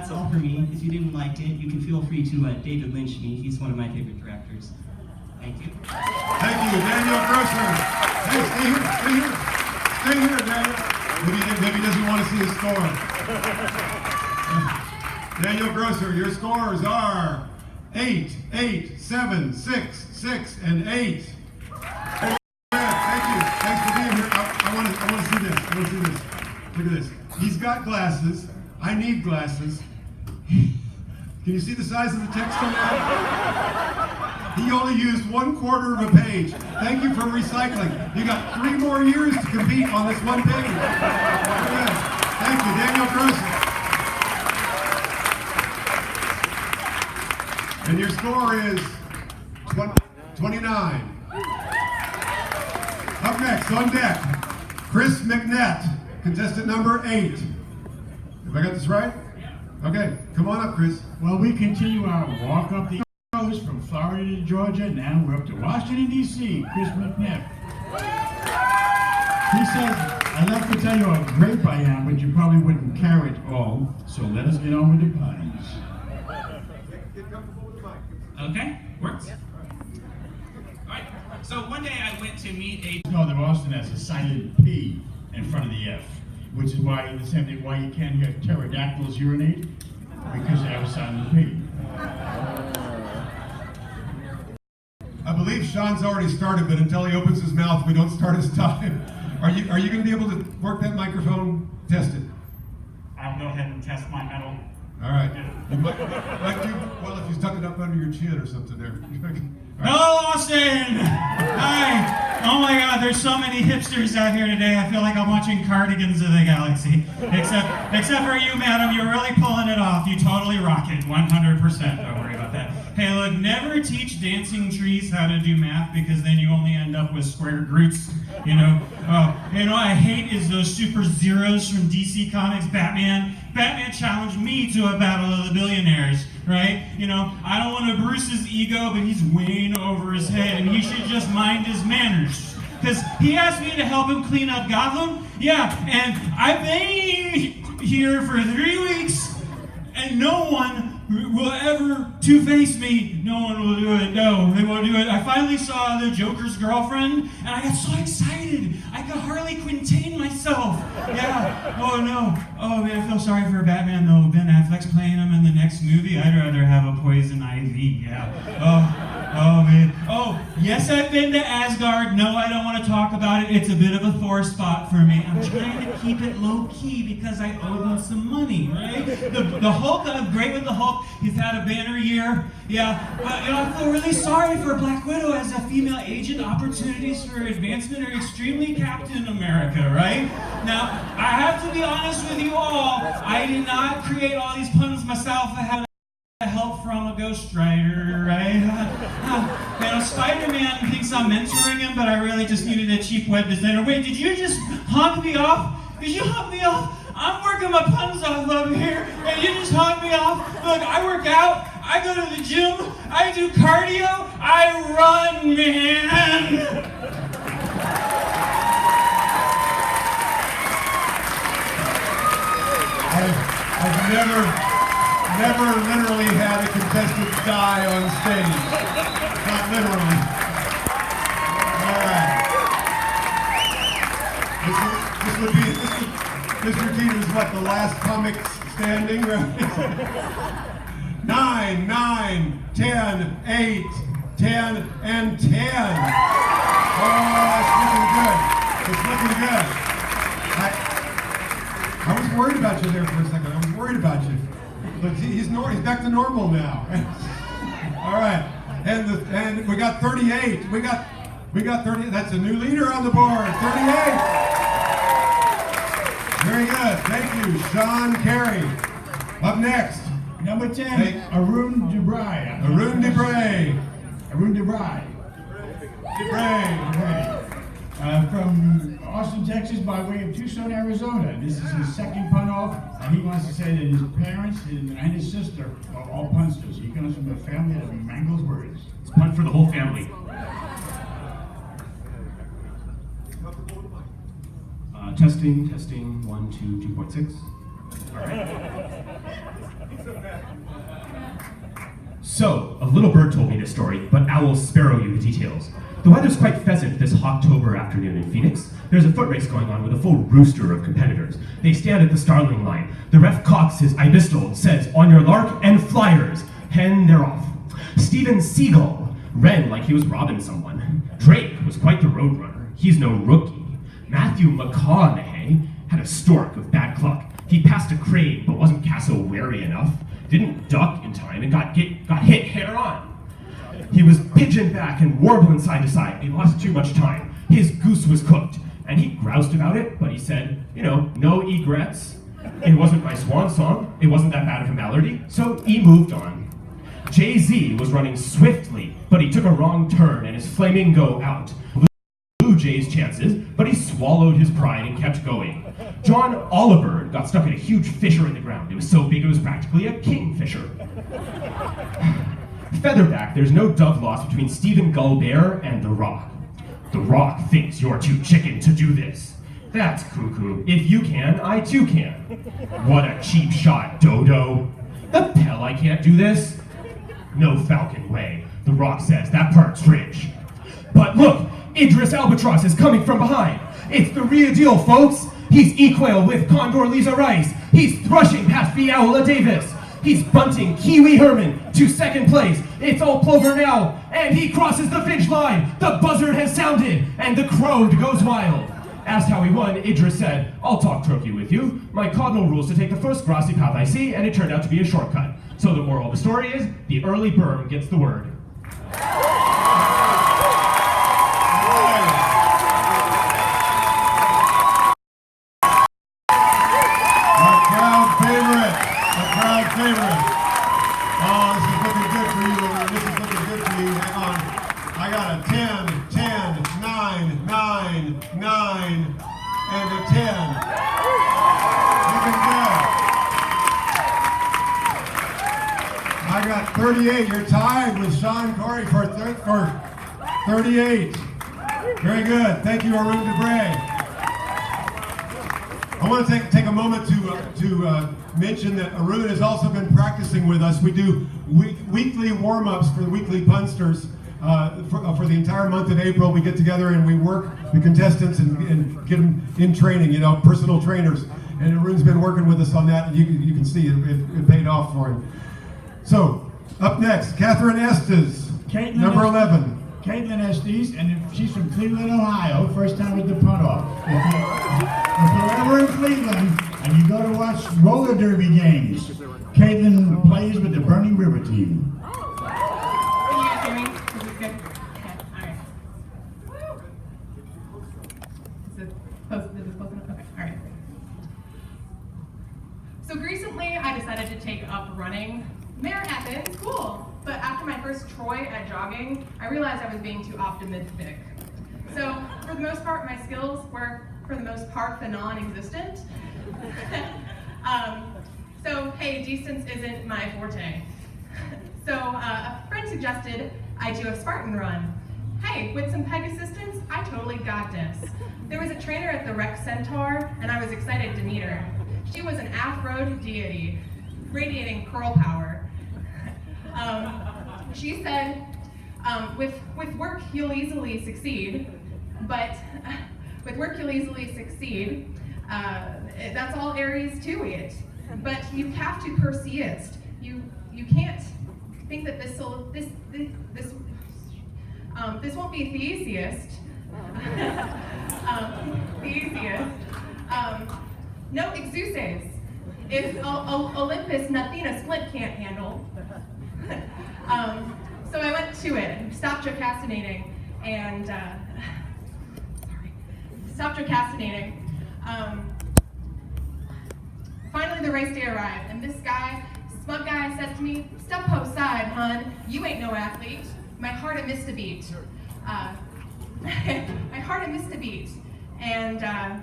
that's all for me. If you didn't like it, you can feel free to David Lynch me. He's one of my favorite directors. Thank you. Thank you, Daniel Grosser. Hey, stay here, stay here. Stay here, Daniel. Maybe he doesn't want to see his score. Daniel Grosser, your scores are 8, 8, 7, 6, 6, and 8. Thank you. Thanks for being here. I want to see this. I want to see this. Look at this. He's got glasses. I need glasses. Can you see the size of the text on that? He only used 1/4 of a page. Thank you for recycling. You got 3 more years to compete on this one page. Good. Thank you, Daniel Grosser. And your score is 29. Up next, on deck, Chris McNett, contestant number 8. Have I got this right? Okay, come on up, Chris. Well, we continue our walk up the coast from Florida to Georgia. Now we're up to Washington, D.C. Chris McNett. He says, I'd like to tell you how great I am, but you probably wouldn't carry it all. So let us get on with the puns. Okay, works. All right. So one day I went to meet a. Northern Boston has a silent P in front of the F, which is why the same thing why you can't hear pterodactyls urinate, because they have a silent P. I believe Sean's already started, but until he opens his mouth, we don't start his time. Are you going to be able to work that microphone? Test it. I'll go ahead and test my metal. All right. Well, if you stuck it up under your chin or something there. Hello, Austin! Hi! Oh my God, there's so many hipsters out here today. I feel like I'm watching Cardigans of the Galaxy. Except for you, madam, you're really pulling it off. You totally rock it, 100%. Don't worry about that. Hey, look, never teach dancing trees how to do math, because then you only end up with square roots. You know I hate is those super zeros from DC Comics. Batman challenged me to a battle of the billionaires, right? I don't want to bruise his ego, but he's weighing over his head, and he should just mind his manners. Because he asked me to help him clean up Gotham. Yeah, and I've been here for 3 weeks, and no one will ever two-face me. No one will do it. No, they won't do it. I finally saw the Joker's girlfriend, and I got so excited. I could hardly contain myself. Yeah. Oh, no. Oh, man, I feel sorry for Batman, though. Ben Affleck's playing him in the next movie. I'd rather have a poison ivy. Yeah. Oh, man. Oh, yes, I've been to Asgard. No, I don't want to talk about it. It's a bit of a Thor spot for me. I'm trying to keep it low-key because I owe them some money, right? The Hulk, I'm great with the Hulk. He's had a banner year. Yeah, but I feel really sorry for Black Widow as a female agent. Opportunities for advancement are extremely Captain America, right? Now, I have to be honest with you all. I did not create all these puns myself. I had help from a ghostwriter, right? Spider-Man thinks I'm mentoring him, but I really just needed a cheap web designer. Wait, did you just honk me off? Did you honk me off? I'm working my puns off over here, and you just honk me off? Look, I work out, I go to the gym, I do cardio, I run, man! I've never literally had a contestant die on stage. Not literally. All right. This routine is what, the last comic standing, right? 9, 9, 10, 8, 10, and 10. Oh, it's looking good. I was worried about you there for a second. I was worried about you. But he's back to normal now. All right. And we got 38. We got 30. That's a new leader on the board. 38. Very good. Thank you, Sean Carey. Up next. Number 10, Arun Debray. Arun Debray. Arun Debray. Debray. From Austin, Texas, by way of Tucson, Arizona. This is his second pun off, and he wants to say that his parents and his sister are all punsters. He comes from a family that mangles words. It's pun for the whole family. Testing, 1, 2, 2.6. All right. So, a little bird told me this story, but I will sparrow you the details. The weather's quite pheasant this October afternoon in Phoenix. There's a foot race going on with a full rooster of competitors. They stand at the starling line. The ref cocks his ibistel, says, "On your lark and flyers." Hen, they're off. Steven Seagull ran like he was robbing someone. Drake was quite the roadrunner. He's no rookie. Matthew McConaughey had a stork of bad cluck. He passed a crane, but wasn't cassowary enough. Didn't duck in time and got hit head on. He was pigeon back and warbling side to side. He lost too much time. His goose was cooked, and he groused about it, but he said, no egrets. It wasn't my swan song. It wasn't that bad of a melody, so he moved on. Jay-Z was running swiftly, but he took a wrong turn and his flamingo out. Blue Jay's chances, but he swallowed his pride and kept going. John Oliver got stuck in a huge fissure in the ground. It was so big it was practically a kingfisher. Featherback, there's no dove loss between Stephen Gullbear and The Rock. The Rock thinks you're too chicken to do this. That's cuckoo. If you can, I too can. What a cheap shot, Dodo. The hell I can't do this? No falcon way. The Rock says, that part's rich. But look, Idris Albatross is coming from behind. It's the real deal, folks. He's equal with Condoleezza Rice. He's thrushing past Viola Davis. He's bunting Kiwi Herman to second place. It's all Plover now, and he crosses the finish line. The buzzard has sounded, and the crowd goes wild. Asked how he won, Idris said, "I'll talk turkey with you. My cardinal rules to take the first grassy path I see, and it turned out to be a shortcut. So the moral of the story is, the early berm gets the word." Favorite. Oh, this is looking good for you. This is looking good for you. Hang on. I got a 10, 10, 9, 9, 9, and a 10. Looking good. I got 38. You're tied with Sean Corey for 38. Very good. Thank you, Arun DeBray. I want to take a moment to mention that Arun has also been practicing with us. We do weekly warm-ups for the weekly punsters for the entire month of April. We get together and we work the contestants and get them in training, personal trainers. And Arun's been working with us on that, and you can see it paid off for him. So, up next, Catherine Estes, number 11. Caitlin Estes, and she's from Cleveland, Ohio. First time with the punt off. If you're ever in Cleveland and you go to watch roller derby games, Caitlin plays with the Burning River team. Can you guys hear me? Is this good? Okay, all right. Is this close enough? Okay, all right. So recently, I decided to take up running. Mayor happens, cool. But after my first Troy at jogging, I realized I was being too optimistic. So for the most part, my skills were, for the most part, non-existent. So hey, distance isn't my forte. So a friend suggested I do a Spartan run. Hey, with some peg assistance, I totally got this. There was a trainer at the Rec Centaur, and I was excited to meet her. She was an Afro deity, radiating curl power. She said, with work you'll easily succeed, but with work you'll easily succeed. That's all Aries to it. But you have to persist. You can't think that this won't be Theseus. Theseus. No excuses. If Olympus Nathina Splint can't handle. So I went to it, stopped procrastinating, and stopped procrastinating. Finally, the race day arrived, and this guy, smug guy, says to me, "Step post side, hun. You ain't no athlete. My heart had missed a beat. My heart had missed a beat, and sorry."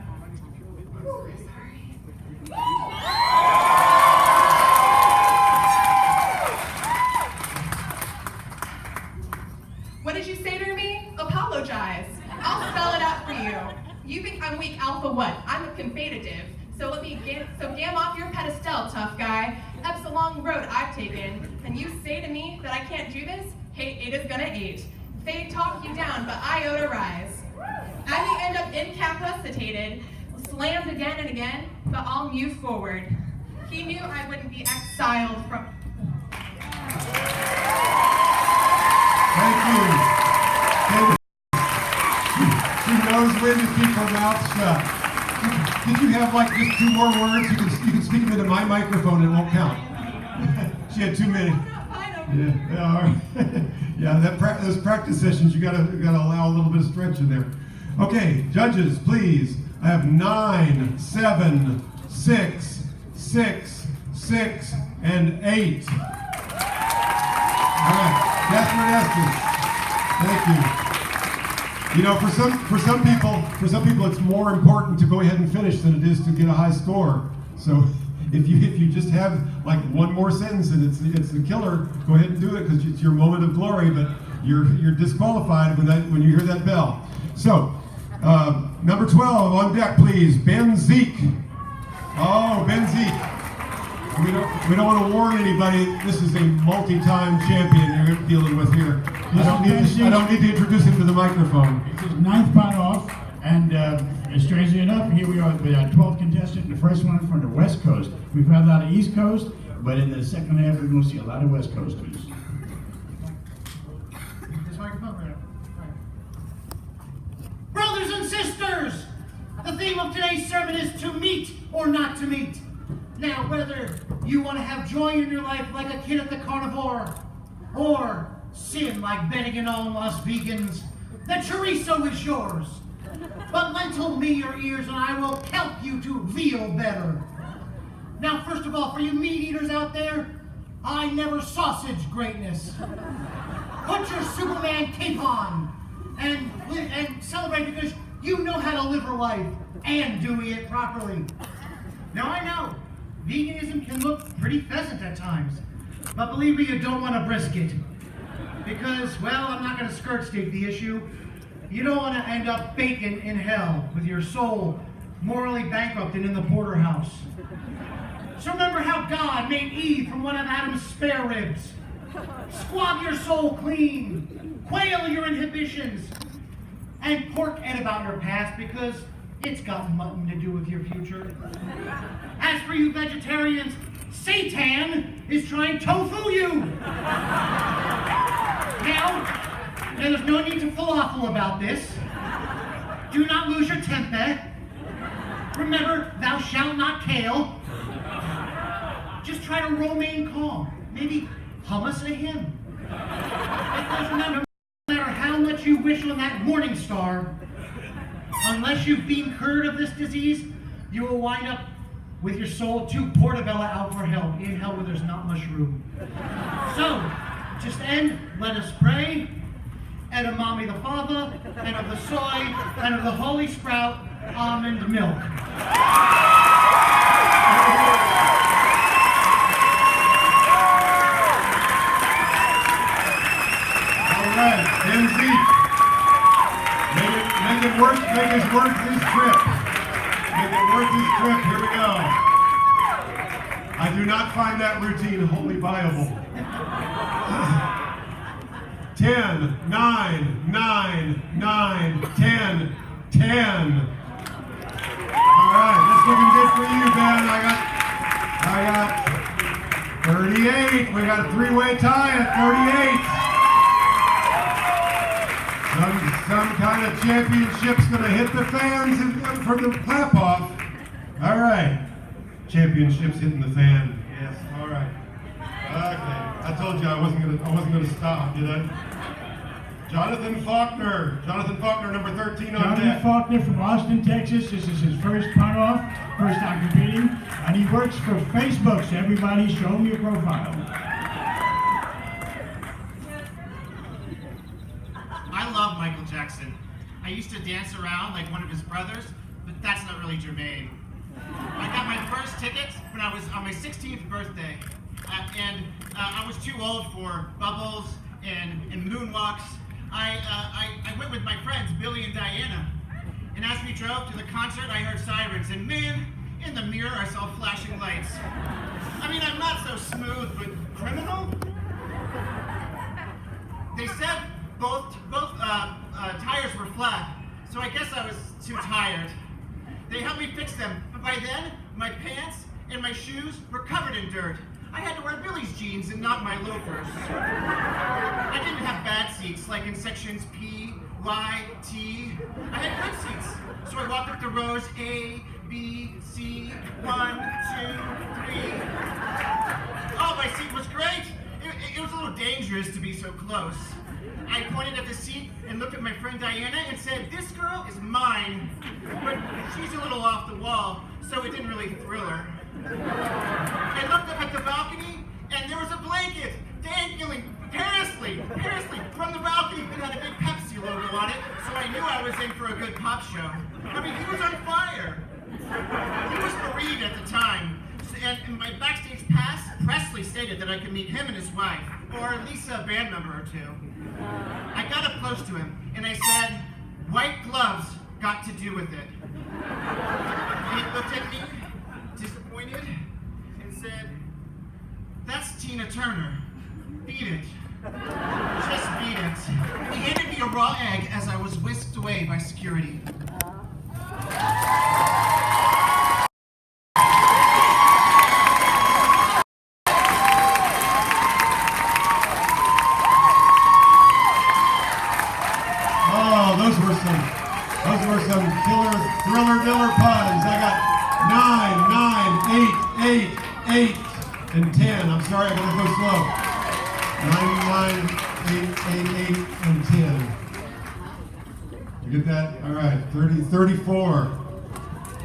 What did you say to me? Apologize. I'll spell it out for you. You think I'm weak alpha what? I'm a competitive. So gam off your pedestal, tough guy. Epsilon road I've taken, and you say to me that I can't 8. They talk you down, but iota rise. And they end up incapacitated, slammed again and again, but I'll move forward. He knew I wouldn't be exiled from... Thank you. She knows when to keep her mouth shut. Did you have like just 2 more words? You can speak them into my microphone and it won't count. She had too many. Yeah, all right. Yeah, those practice sessions, you gotta allow a little bit of stretch in there. Okay, judges, please. I have 9, 7, 6, 6, 6, and 8. All right, Catherine Estes. Thank you. You know, for some people, it's more important to go ahead and finish than it is to get a high score. So if you just have like 1 more sentence and it's the killer, go ahead and do it because it's your moment of glory. But you're disqualified when you hear that bell. So number 12 on deck, please, Ben Zeke. Oh, Ben Zeke. We don't want to warn anybody. This is a multi-time champion you're dealing with here. I don't need to introduce him to the microphone. It's his 9th punt off, and strangely enough, here we are with our 12th contestant, the first one from the West Coast. We've had a lot of East Coast, but in the second half, we're going to see a lot of West Coasters. This microphone right up. Brothers and sisters, the theme of today's sermon is to meet or not to meet. Now, whether you want to have joy in your life like a kid at the carnivore, or sin like betting in all Las Vegans, the chorizo is yours. But lentil me your ears and I will help you to veal better. Now, first of all, for you meat eaters out there, I never sausage greatness. Put your Superman cape on and celebrate because you know how to live a life and do it properly. Now, I know veganism can look pretty pheasant at times, but believe me, you don't want to brisket. Because, well, I'm not going to skirt steak the issue. You don't want to end up baking in hell with your soul morally bankrupt and in the porterhouse. So remember how God made Eve from one of Adam's spare ribs. Squab your soul clean, quail your inhibitions, and pork ed about your past because it's got nothing to do with your future. As for you vegetarians, Satan is trying tofu you. Now, there's no need to falafel about this. Do not lose your temper. Remember, thou shalt not kill. Just try to remain calm. Maybe hum us a hymn. Because remember, no matter how much you wish on that morning star, unless you've been cured of this disease, you will wind up with your soul too portabella out for hell, in hell where there's not much room. So, just end, let us pray, and of Mommy the Father, and of the soy, and of the holy sprout, almond milk. All right, Ben Zeke. Make it worth his trip. Make it worth his trip. Here we go. I do not find that routine wholly viable. 10, 9, 9, 9, 10, 10. All right, that's looking good for you, Ben. I got 38. We got a 3-way tie at 38. Some kind of championship's gonna hit the fans from the clap off. All right, championship's hitting the fan. Yes, all right. Okay, I told you I wasn't gonna stop, did I? Jonathan Faulkner, number 13 on Jonathan deck. Faulkner from Austin, Texas. This is his first punt off, first time competing, and he works for Facebook. So everybody, show him your profile. I love Michael Jackson. I used to dance around like one of his brothers, but that's not really germane. I got my first tickets when I was on my 16th birthday, and I was too old for bubbles and moonwalks. I went with my friends Billy and Diana, and as we drove to the concert, I heard sirens, and man, in the mirror I saw flashing lights. I mean, I'm not so smooth, but criminal? They said shirt. I had to wear Billy's jeans and not my loafers. I didn't have bad seats like in sections P, Y, T. I had good seats. So I walked up the rows A, B, C, 1, 2, 3. Oh, my seat was great. It was a little dangerous to be so close. I pointed at the seat and looked at my friend Diana and said, "This girl is mine." But she's a little off the wall, so it didn't really thrill her. I looked up at the balcony and there was a blanket dangling perilously from the balcony. It had a big Pepsi logo on it, so I knew I was in for a good pop show. I mean, he was on fire. He was bereaved at the time. And in my backstage pass, Presley stated that I could meet him and his wife, or at least a band member or two. I got up close to him, and I said, "White gloves got to do with it." And he looked at me, disappointed, and said, "That's Tina Turner. Beat it. Just beat it." He handed me a raw egg as I was whisked away by security. Those were some killer thriller puns. I got 9, 8, 8, 8, and 10. I'm sorry, I gotta go slow. 9, 8, 8, 8, and 10. You get that? All right, 30, 34.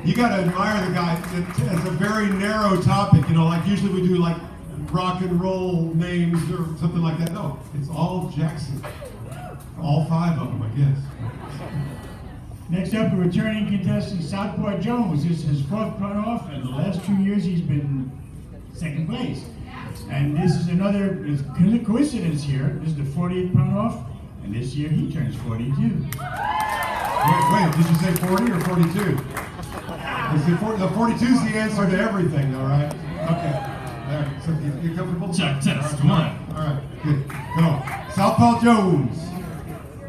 You gotta admire the guy. It's a very narrow topic, you know, like usually we do like rock and roll names or something like that. No, it's all Jackson. All 5 of them, I guess. Next up, the returning contestant, Southpaw Jones. This is his 4th pun-off, and the last 2 years he's been 2nd place. And this is another coincidence here. This is the 40th pun-off, and this year he turns 42. Wait, did you say 40 or 42? The 42 is the answer to everything, though, right? Okay. There. So you comfortable? Check, test, All 1. All right, good. Go. Southpaw Jones.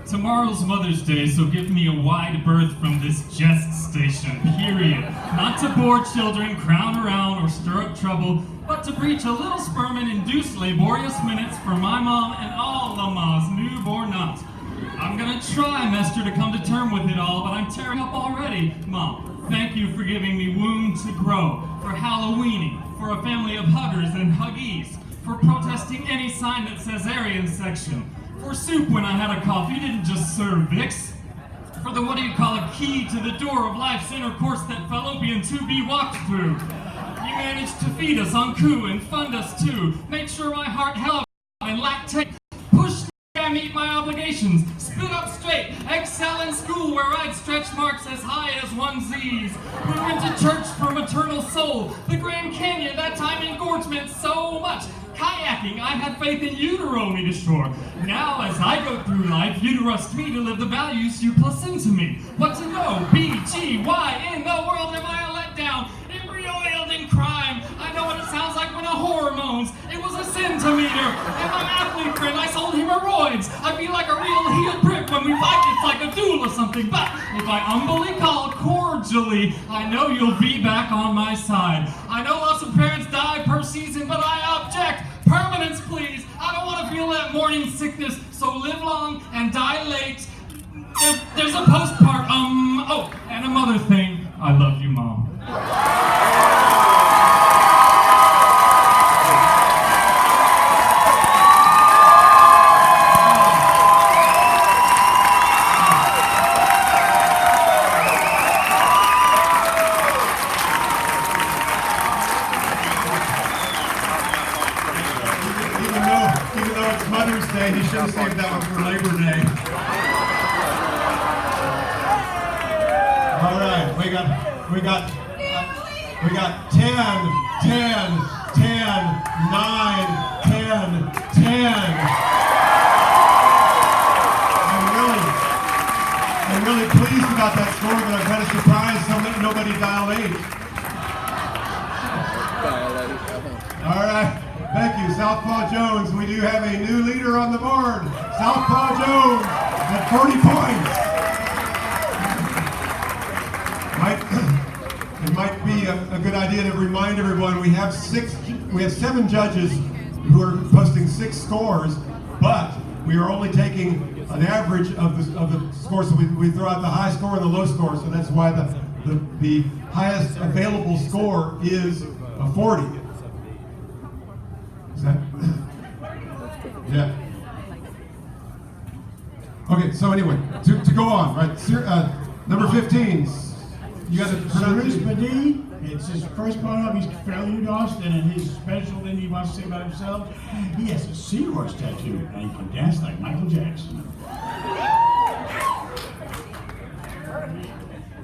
Tomorrow's Mother's Day, so give me a wide berth from this jest station, period. Not to bore children, crown around, or stir up trouble, but to breach a little sperm and induce laborious minutes for my mom and all Lama's newborn not. I'm gonna try, Mester, to come to term with it all, but I'm tearing up already. Mom, thank you for giving me womb to grow, for Halloweening, for a family of huggers and huggies, for protesting any sign that says Aryan section, for soup when I had a cough, you didn't just serve Vicks. For the a key to the door of life's inner course that fallopian to be walked through. You managed to feed us on coup and fund us too. Make sure my heart held and lactate. Push I meet my obligations. Spit up straight. Excel in school where I'd stretch marks as high as 1Z's. We went to church for maternal soul. The Grand Canyon, that time engorged meant so much. Kayaking, I had faith in you to row me to shore. Now, as I go through life, you trust me to live the values you plus into me. What to know? B, G, Y, in the world am I a letdown? Embryo-ailed in crime. I know what it sounds like when a whore moans. It was a centimeter. And my athlete friend, I sold hemorrhoids. I feel like a real heel prick when we fight. It's like a duel or something. But if I humbly call cordially, I know you'll be back on my side. I know lots of parents die per season, but I object. Permanence, please. I don't want to feel that morning sickness, so live long and die late. There's a postpartum, oh, and a mother thing. I love you, Mom. Even though it's Mother's Day, he should have saved that one for Labor Day. All right, we got 10, 10, 10, 9, 10, 10. I'm really pleased about that score, but I've had a surprise, nobody dialed 8. All right, thank you, Southpaw Jones. We do have a new leader on the board. Southpaw Jones at 40 points. It might be a good idea to remind everyone we have 7 judges who are posting 6 scores, but we are only taking an average of the scores. So we throw out the high score and the low score. So that's why the highest available score is a 40. Is that? Yeah. Okay, so anyway, to go on, right? Number 15. You got to Cyrus Badi, it's his first pun off. He's fairly new to Austin, and his special thing he wants to say about himself, he has a seahorse tattoo, and he can dance like Michael Jackson.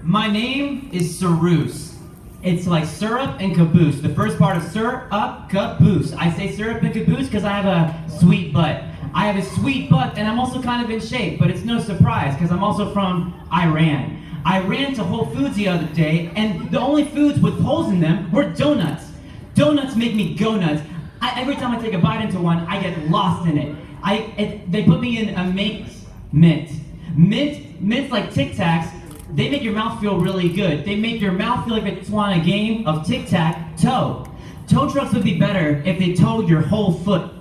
My name is Cyrus. It's like syrup and caboose. The first part of syrup, caboose. I say syrup and caboose because I have a sweet butt. I have a sweet butt, and I'm also kind of in shape, but it's no surprise because I'm also from Iran. I ran to Whole Foods the other day, and the only foods with holes in them were donuts. Donuts make me go nuts. Every time I take a bite into one, I get lost in it. They put me in a mints like Tic Tacs. They make your mouth feel really good. They make your mouth feel like it's on a game of tic-tac-toe. Tow trucks would be better if they towed your whole foot.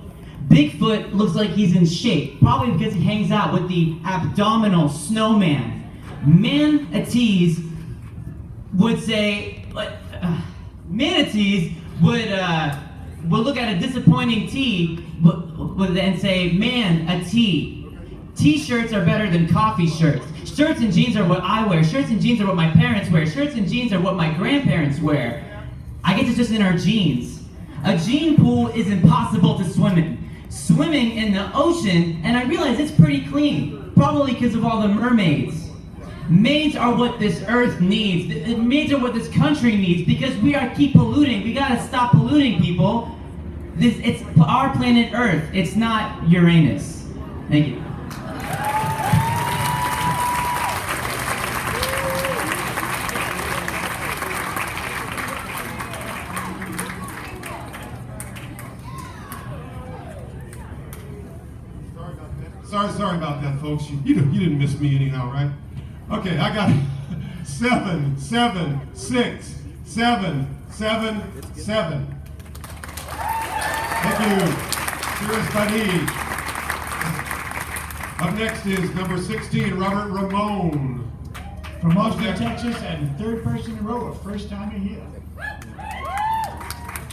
Bigfoot looks like he's in shape, probably because he hangs out with the abdominal snowman. Manatees would say, manatees would look at a disappointing tea and say, man, a tea. T-shirts are better than coffee shirts. Shirts and jeans are what I wear. Shirts and jeans are what my parents wear. Shirts and jeans are what my grandparents wear. I guess it's just in our genes. A gene pool is impossible to swim in. Swimming in the ocean, and I realize it's pretty clean, probably because of all the mermaids. Maids are what this earth needs. Maids are what this country needs because we keep polluting. We gotta stop polluting, people. It's our planet Earth. It's not Uranus. Thank you. Sorry about that, folks. You didn't miss me anyhow, right? Okay, I got 7, 7, 6, 7, 7, 7. Thank you. Cyrus Badi. Up next is number 16, Robert Ramon. From Austin, Texas, and third person in a row, a first timer here.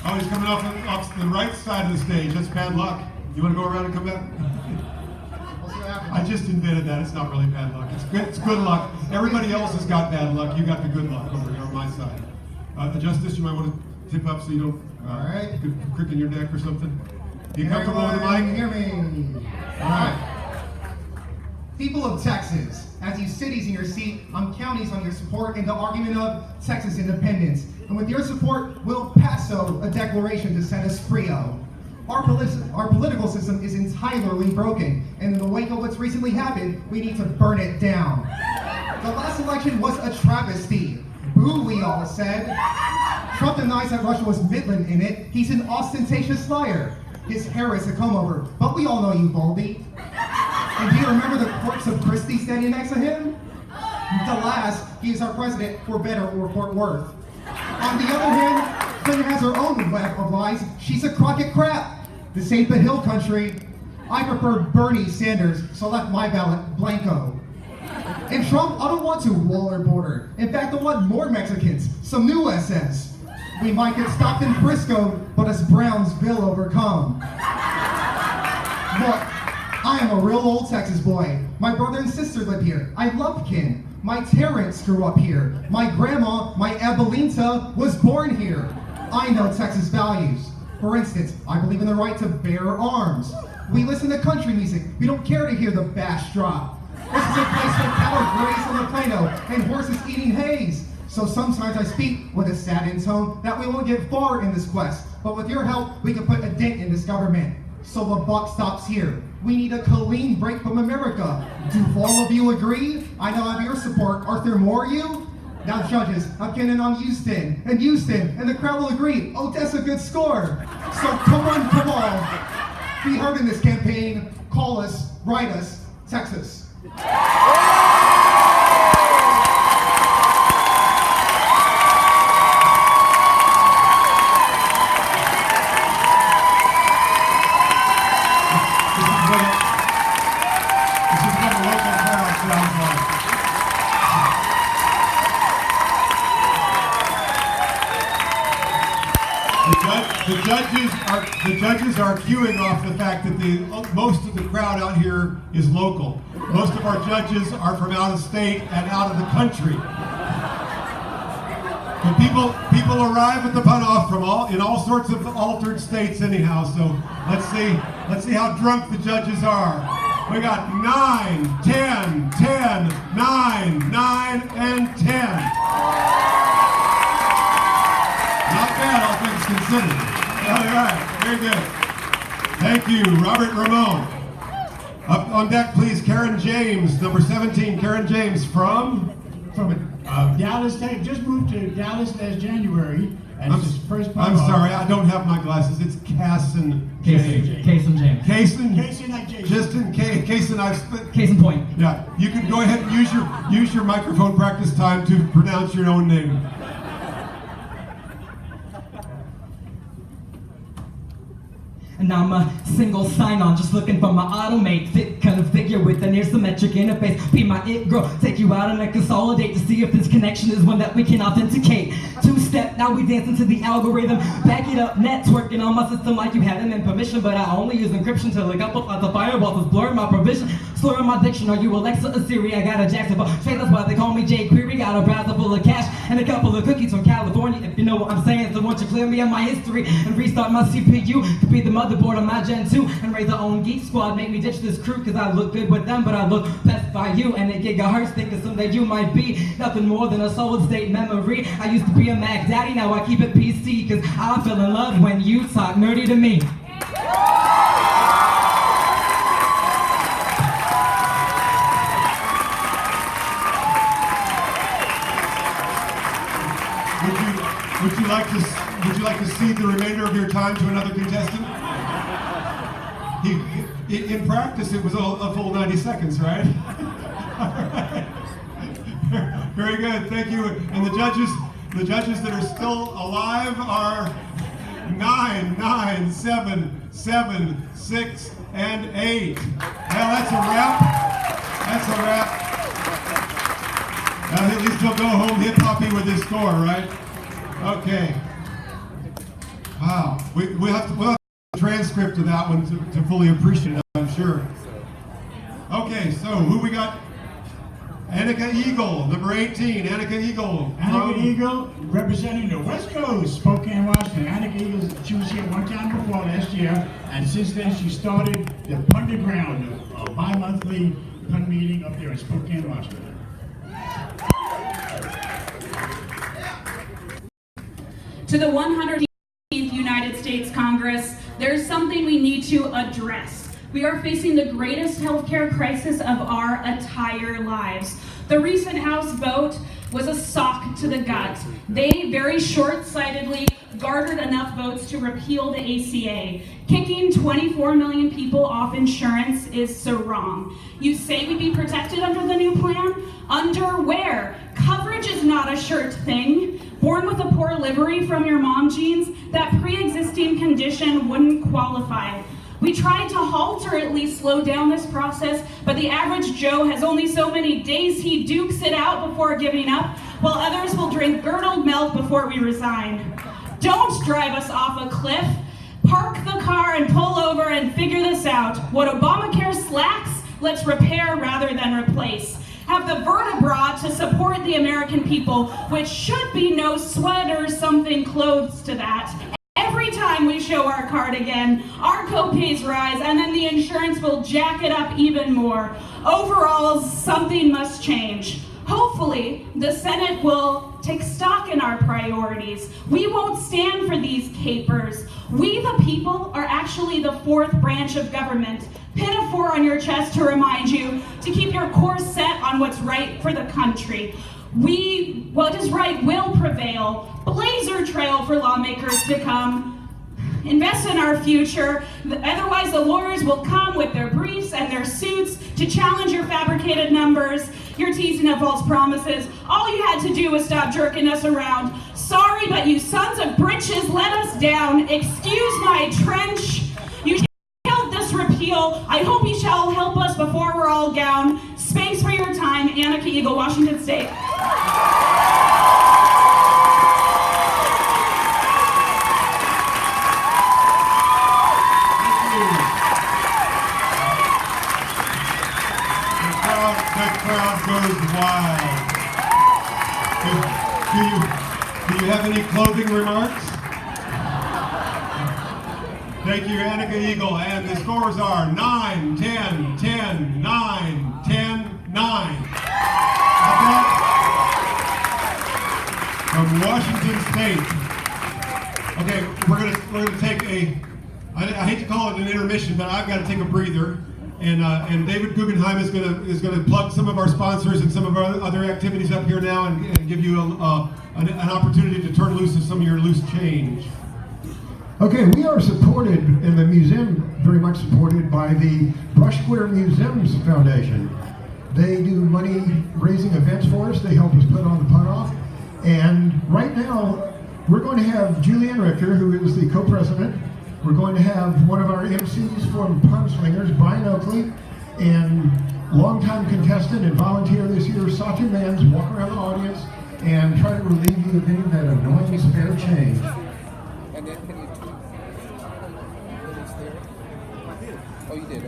Oh, he's coming off the right side of the stage. That's bad luck. You want to go around and come back? I just invented that. It's not really bad luck. It's good luck. Everybody else has got bad luck. You got the good luck over here on my side. Justice, you might want to tip up so you don't all right. crick in your neck or something. You comfortable with the mic? Hear me. All right. People of Texas, as you cities in your seat, I'm counting on your support in the argument of Texas independence. And with your support, we'll pass a declaration to set us free. Our political system is entirely broken, and in the wake of what's recently happened, we need to burn it down. The last election was a travesty. Boo, we all said. Trump denies that Russia was Midland in it. He's an ostentatious liar. His hair is a comb-over, but we all know you, Baldy. And do you remember the corpse of Christie standing next to him? The last, he is our president, for better or for worse. On the other hand, Clinton has her own web of lies. She's a crock of crap. This ain't the hill country. I prefer Bernie Sanders, so left my ballot blanco. And Trump, I don't want to wall our border. In fact, I want more Mexicans, some new SS. We might get stopped in Frisco, but us Browns will overcome. Look, I am a real old Texas boy. My brother and sister live here. I love kin. My parents grew up here. My grandma, my Abuelita, was born here. I know Texas values. For instance, I believe in the right to bear arms. We listen to country music. We don't care to hear the bass drop. This is a place where cattle graze on the Plano and horses eating haze. So sometimes I speak with a saddened tone that we won't get far in this quest. But with your help, we can put a dent in this government. So the buck stops here. We need a clean break from America. Do all of you agree? I know I have your support. Arthur Moore, you? Now judges, I'm getting on Houston, and the crowd will agree, oh, that's a good score. So come on, be heard in this campaign, call us, write us, Texas. the judges are cueing off the fact that most of the crowd out here is local. Most of our judges are from out of state and out of the country. But people arrive at the pun-off from in all sorts of altered states anyhow, so let's see how drunk the judges are. We got 9, 10, 10, 9, 9, and 10. Not bad, all things considered. All right, very good. Thank you, Robert Ramon. Up on deck, please, Karen James, number 17. Karen James from Dallas, Texas. Just moved to Dallas last January. And it's his first pun I'm off. sorry, I don't have my glasses. It's Casson James. Cason James. Cason? Casey like Jason. Justin Cason, I've split. Case in point. Yeah, you can go ahead and use your microphone practice time to pronounce your own name. And I'm a single sign-on, just looking for my automate. Thick kind of figure with an asymmetric interface. Be my it girl, take you out and then consolidate to see if this connection is one that we can authenticate. Two-step, now we dancing to the algorithm. Back it up, networking on my system like you had them in permission. But I only use encryption to look up the firewalls is blurring my provision. Slurring my diction, are you Alexa or Siri? I got a Jackson, but straight, that's why they call me jQuery. Got a browser full of cash and a couple of cookies from California. If you know what I'm saying, so won't you clear me of my history and restart my CPU to be the motherboard on my Gen 2 and raise our own geek squad. Make me ditch this crew cause I look good with them, but I look best by you. And at gigahertz thinking someday you might be nothing more than a solid state memory. I used to be a Mac daddy, now I keep it PC cause I fell in love when you talk nerdy to me. Would you like to cede the remainder of your time to another contestant? In practice, it was a full 90 seconds, right? All right. Very good, thank you. And the judges that are still alive are 9, 9, 7, 7, 6, and 8. Now that's a wrap. That's a wrap. Now at least he'll go home hip-hoppy with his score, right? Okay. Wow. We'll have a transcript of that one to fully appreciate it, I'm sure. Okay, so who we got? Annika Eagle, number 18. Annika Eagle. Annika Eagle, representing the West Coast, Spokane, Washington. Annika Eagle, she was here one time before last year, and since then she started the Punderground, a bi-monthly pun meeting up there in Spokane, Washington. To the 118th United States Congress, there's something we need to address. We are facing the greatest healthcare crisis of our entire lives. The recent House vote was a sock to the gut. They very short-sightedly garnered enough votes to repeal the ACA. Kicking 24 million people off insurance is so wrong. You say we'd be protected under the new plan? Under where? Coverage is not a shirt thing. Born with a poor livery from your mom genes, that pre-existing condition wouldn't qualify. We tried to halt or at least slow down this process, but the average Joe has only so many days he dukes it out before giving up, while others will drink curdled milk before we resign. Don't drive us off a cliff. Park the car and pull over and figure this out. What Obamacare slacks, let's repair rather than replace. Have the vertebra to support the American people, which should be no sweat or something close to that. Every time we show our card again, our co-pays rise, and then the insurance will jack it up even more. Overall, something must change. Hopefully, the Senate will take stock in our priorities. We won't stand for these capers. We, the people, are actually the fourth branch of government. Pin a 4 on your chest to remind you to keep your course set on what's right for the country. What is right will prevail. Blazer trail for lawmakers to come. Invest in our future, otherwise the lawyers will come with their briefs and their suits to challenge your fabricated numbers, your teasing of false promises. All you had to do was stop jerking us around. Sorry, but you sons of britches let us down. Excuse my trench. You killed this repeal. I hope you shall help us before we're all gone. Thanks for your time. Annika Eagle, Washington State. crowd goes wild. Do you have any closing remarks? Thank you, Annika Eagle. And the scores are 9, 10, 10, 9, 10, 9. Okay. From Washington State. Okay, we're gonna take I hate to call it an intermission, but I've got to take a breather. And David Guggenheim is gonna plug some of our sponsors and some of our other activities up here now, and give you an opportunity to turn loose of some of your loose change. Okay, we are supported in the museum, very much supported by the Brush Square Museums Foundation. They do money raising events for us. They help us put on the pun off. And right now, we're going to have Julianne Richter, who is the co-president. We're going to have one of our MCs from Pun Slingers, Brian Oakley, and longtime contestant and volunteer this year, Satya Mans, walk around the audience and try to relieve you of any of that annoying spare change. And then can you Oh, you did.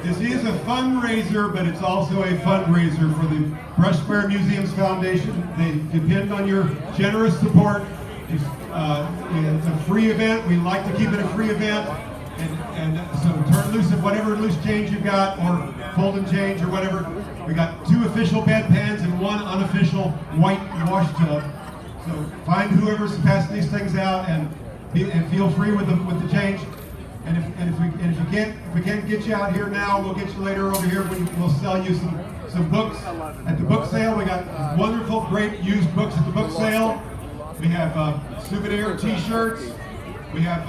This is a fundraiser, but it's also a fundraiser for the Brush Square Museums Foundation. They depend on your generous support. It's a free event. We like to keep it a free event. And so turn loose of whatever loose change you've got, or fold and change, or whatever. We got 2 official bedpans and 1 unofficial white wash tub. So find whoever's passing these things out, and feel free with the change. And if we can't get you out here now, we'll get you later over here. We'll sell you some books at the book sale. We got wonderful, great used books at the book sale. We have souvenir T-shirts. We have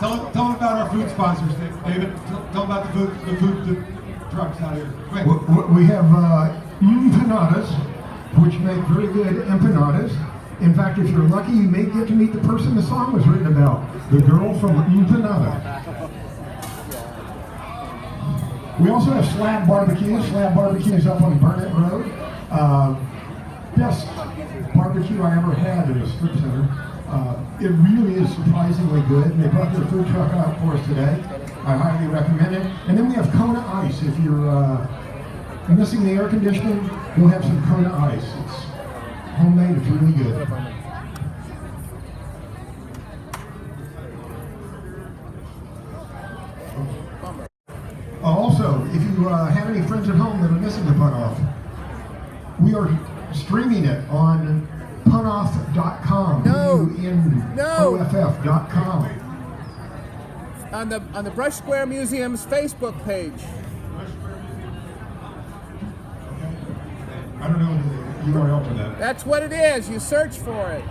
tell them about our food sponsors, David. Tell them about the food trucks out here. Quick. We have empanadas, which make very good empanadas. In fact, if you're lucky, you may get to meet the person the song was written about, the girl from Empanada. We also have Slab Barbecue. Slab Barbecue is up on Burnett Road. Best barbecue I ever had in a strip center. It really is surprisingly good. They brought their food truck out for us today. I highly recommend it. And then we have Kona Ice. If you're missing the air conditioning, we'll have some Kona Ice. It's homemade, it's really good. Also, if you have any friends at home that are missing the pun off, we are streaming it on punoff.com. PUNOFF.com. On the Brush Square Museum's Facebook page. I don't know the URL for that. That's what it is. You search for it.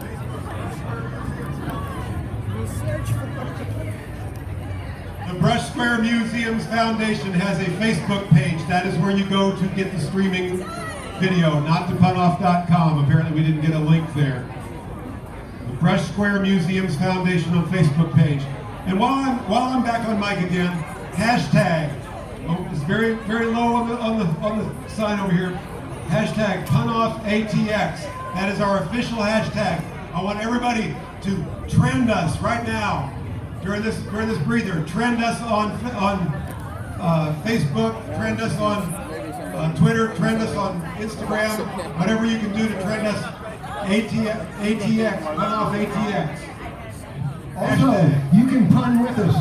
You search for it. The Brush Square Museums Foundation has a Facebook page. That is where you go to get the streaming video, not to punoff.com. Apparently we didn't get a link there. The Brush Square Museums Foundation on Facebook page. And while I'm back on mic again, hashtag, it's very low on the sign over here. Hashtag PunOffATX. That is our official hashtag. I want everybody to trend us right now during this breather. Trend us on Facebook. Trend us on Twitter. Trend us on Instagram. Whatever you can do to trend us. ATX. PunOffATX. Also, you can pun with us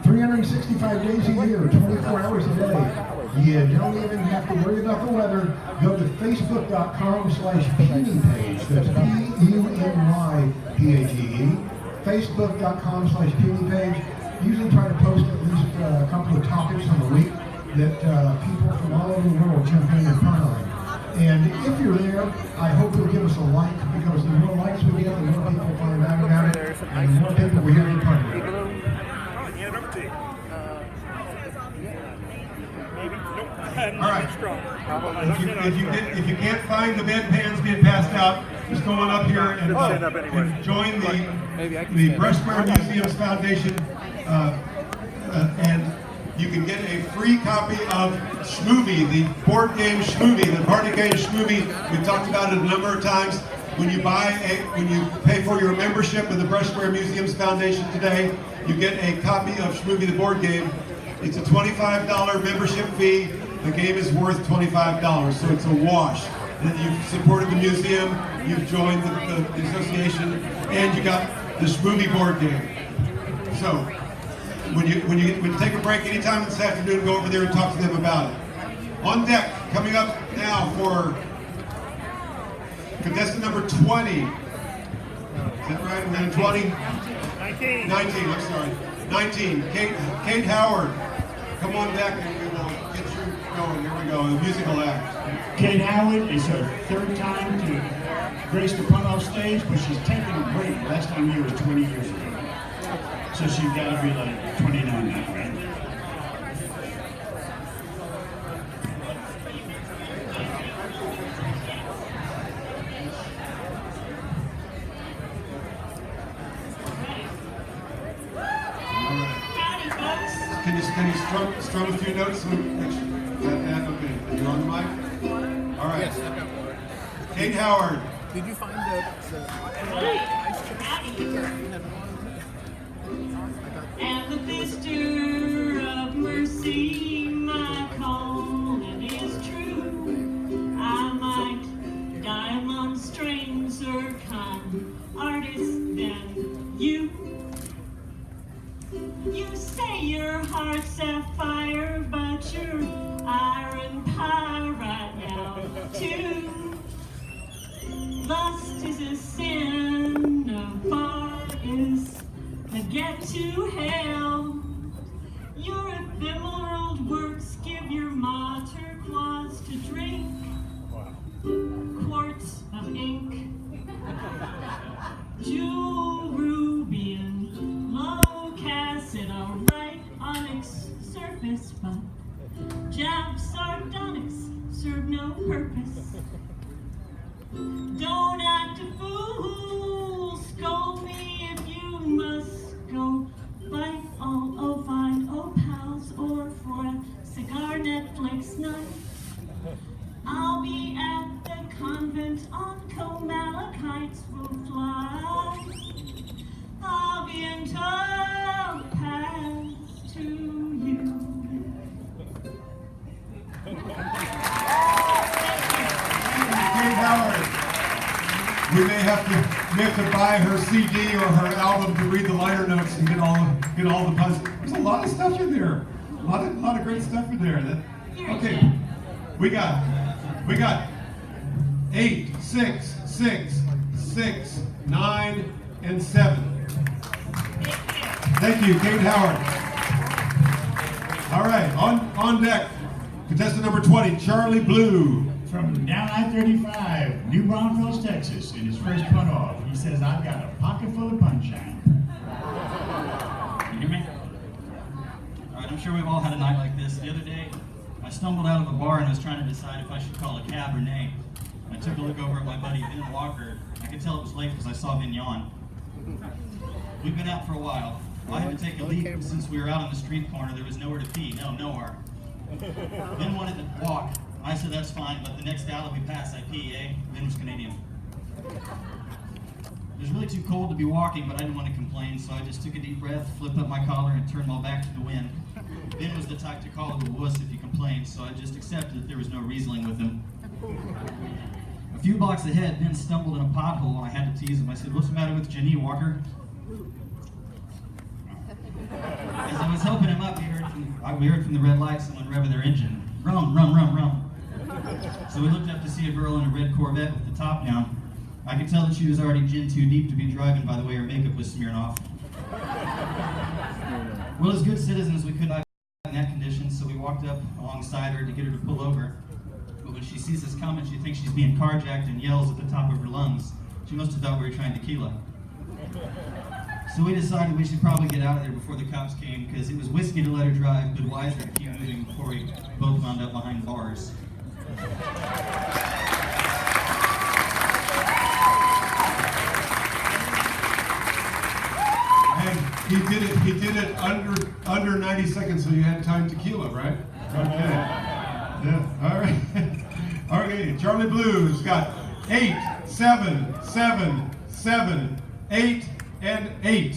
365 days a year, 24 hours a day. You don't even have to worry about the weather. Go to facebook.com/puny page. That's PUNYPAGE. Facebook.com/puny page. Usually try to post at least a couple of topics on the week that people from all over the world jump in and pun on. And if you're there, I hope you'll give us a like, because the more likes we get, the more people find out about it, and the more people we hear you pun about. All right. If you can't find the bedpans being passed out, just go on up here and join the Brush Square Museums Foundation, and you can get a free copy of Schmovie, the board game Schmovie, the party game Schmovie. We've talked about it a number of times. When you pay for your membership with the Brush Square Museums Foundation today, you get a copy of Schmovie, the board game. It's a $25 membership fee. The game is worth $25, so it's a wash. And you've supported the museum, you've joined the association, and you got the Schmovie board game. So, when you take a break anytime this afternoon, go over there and talk to them about it. On deck, coming up now for contestant number 20. Is that right? We're at 20? 19, I'm sorry. 19, Kate Howard. Come on back and we will get you going. Here we go, a musical act. Kate Howard is her third time to grace the pun-off stage, but she's taken a break. Last time here was 20 years ago. So she's got to be like 29 now, right? Can you strum a few notes? Okay, you're on the mic? All right. Yes, I've got one. Kate Howard. Did you find the ice chest? And the visitor of mercy, my calling is true. I might die among strings or con artists than you. You say your heart's sapphire, but you're iron pie right now, too. Lust is a sin, a bar is to get to hell. Your ephemeral works give your ma turquoise to drink. Quarts of ink. Jewel ruby and low cassid, alright, onyx surface, but jab sardonyx serve no purpose. Don't act a fool, scold me if you must go fight all ovine opals or for a cigar Netflix night. I'll be at the convent on Comalakites will fly. I'll be in topaz to you. Kate Howard. We may have to buy her CD or her album to read the liner notes and get all the puns. There's a lot of stuff in there. A lot of great stuff in there. Okay, we got 8, 6, 6, 6, 9, and 7. Thank you, Kate Howard. All right, on deck, contestant number 20, Charlie Blue. From down I-35, New Braunfels, Texas, in his first pun-off, he says, I've got a pocket full of punchline. You hear me? All right, I'm sure we've all had a night like this. The other day, I stumbled out of a bar and I was trying to decide if I should call a cab or nay. I took a look over at my buddy Vin Walker. I could tell it was late because I saw Vin yawn. We've been out for a while. I had to take a leak since we were out on the street corner. There was nowhere to pee. No, nowhere. Vin wanted to walk. I said that's fine, but the next alley we passed, I pee, eh? Vin was Canadian. It was really too cold to be walking, but I didn't want to complain, so I just took a deep breath, flipped up my collar, and turned my back to the wind. Vin was the type to call it a wuss if you complained, so I just accepted that there was no Riesling with him. A few blocks ahead, Vin stumbled in a pothole, and I had to tease him. I said, "What's the matter with Jenny, Walker?" As I was helping him up, we heard from the red light someone revving their engine. Rum, rum, rum, rum. So we looked up to see a girl in a red Corvette with the top down. I could tell that she was already gin too deep to be driving by the way her makeup was smearing off. Well, as good citizens, we could not in that condition, so we walked up alongside her to get her to pull over. But when she sees us coming, she thinks she's being carjacked and yells at the top of her lungs. She must have thought we were trying tequila. So we decided we should probably get out of there before the cops came, because it was whiskey to let her drive, but wiser to keep moving before we both wound up behind bars. And he did it under 90 seconds, so you had time tequila, right? Okay. Yeah. All right. Okay. Charlie Blue's got 8, 7, 7, 7, 8, and 8.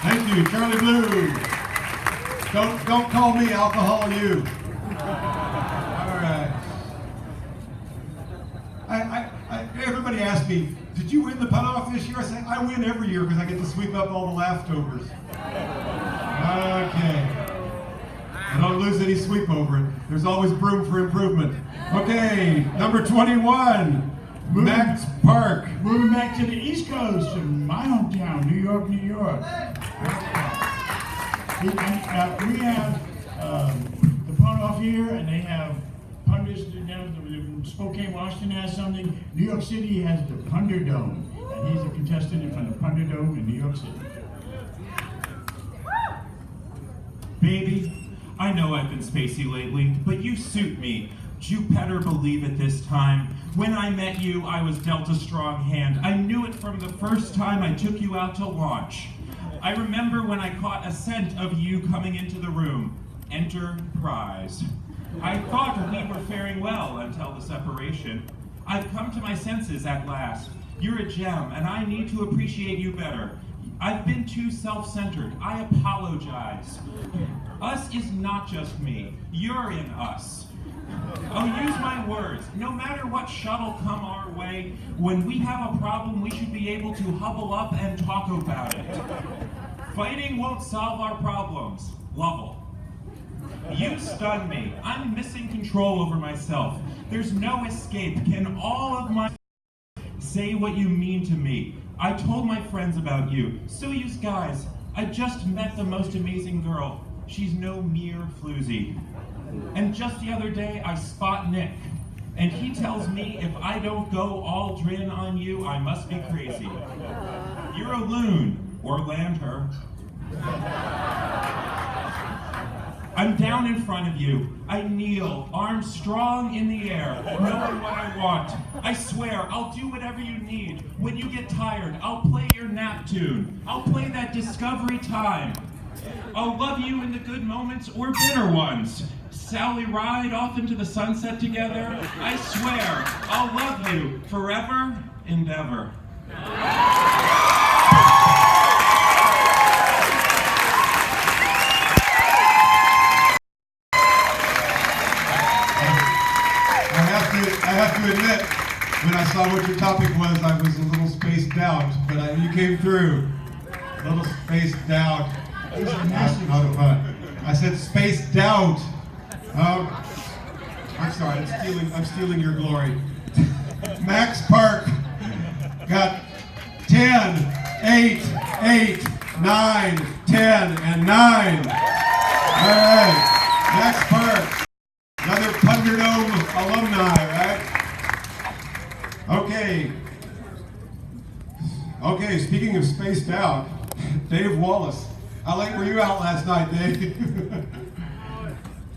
Thank you, Charlie Blue. Don't call me alcohol you. All right. Everybody asked me, did you win the pun-off this year? I say, I win every year because I get to sweep up all the leftovers. Okay. I don't lose any sweep over it. There's always room for improvement. Okay, number 21, Max Park. Moving back to the East Coast, in my hometown, New York, New York. We have the pun-off here, and they have pundits down. Spokane, Washington has something. New York City has the Punderdome, and he's a contestant from the Punderdome in New York City. Baby, I know I've been spacey lately, but you suit me. You better believe it this time. When I met you, I was dealt a strong hand. I knew it from the first time I took you out to launch. I remember when I caught a scent of you coming into the room. Enter prize. I thought we were faring well until the separation. I've come to my senses at last. You're a gem, and I need to appreciate you better. I've been too self-centered. I apologize. Us is not just me. You're in us. I'll use my words. No matter what shuttle come our way, when we have a problem, we should be able to huddle up and talk about it. Fighting won't solve our problems. Lovell. You stun me. I'm missing control over myself. There's no escape. Can all of my say what you mean to me? I told my friends about you. So you guys. I just met the most amazing girl. She's no mere floozy. And just the other day, I spot Nick. And he tells me if I don't go all drin on you, I must be crazy. You're a loon, or land her. I'm down in front of you. I kneel, arms strong in the air, knowing what I want. I swear, I'll do whatever you need. When you get tired, I'll play your nap tune. I'll play that Discovery Time. I'll love you in the good moments or bitter ones. Sally ride off into the sunset together. I swear, I'll love you forever and ever. I have to admit, when I saw what your topic was, I was a little spaced out, but you came through. A little spaced out. Not fun. I said spaced out. I'm sorry, I'm stealing your glory. Max Park got 10, 8, 8, 9, 10, and 9. All right, Max Park. Another Punderdome alumni, right? Okay, speaking of spaced out, Dave Wallace. How late were you out last night, Dave?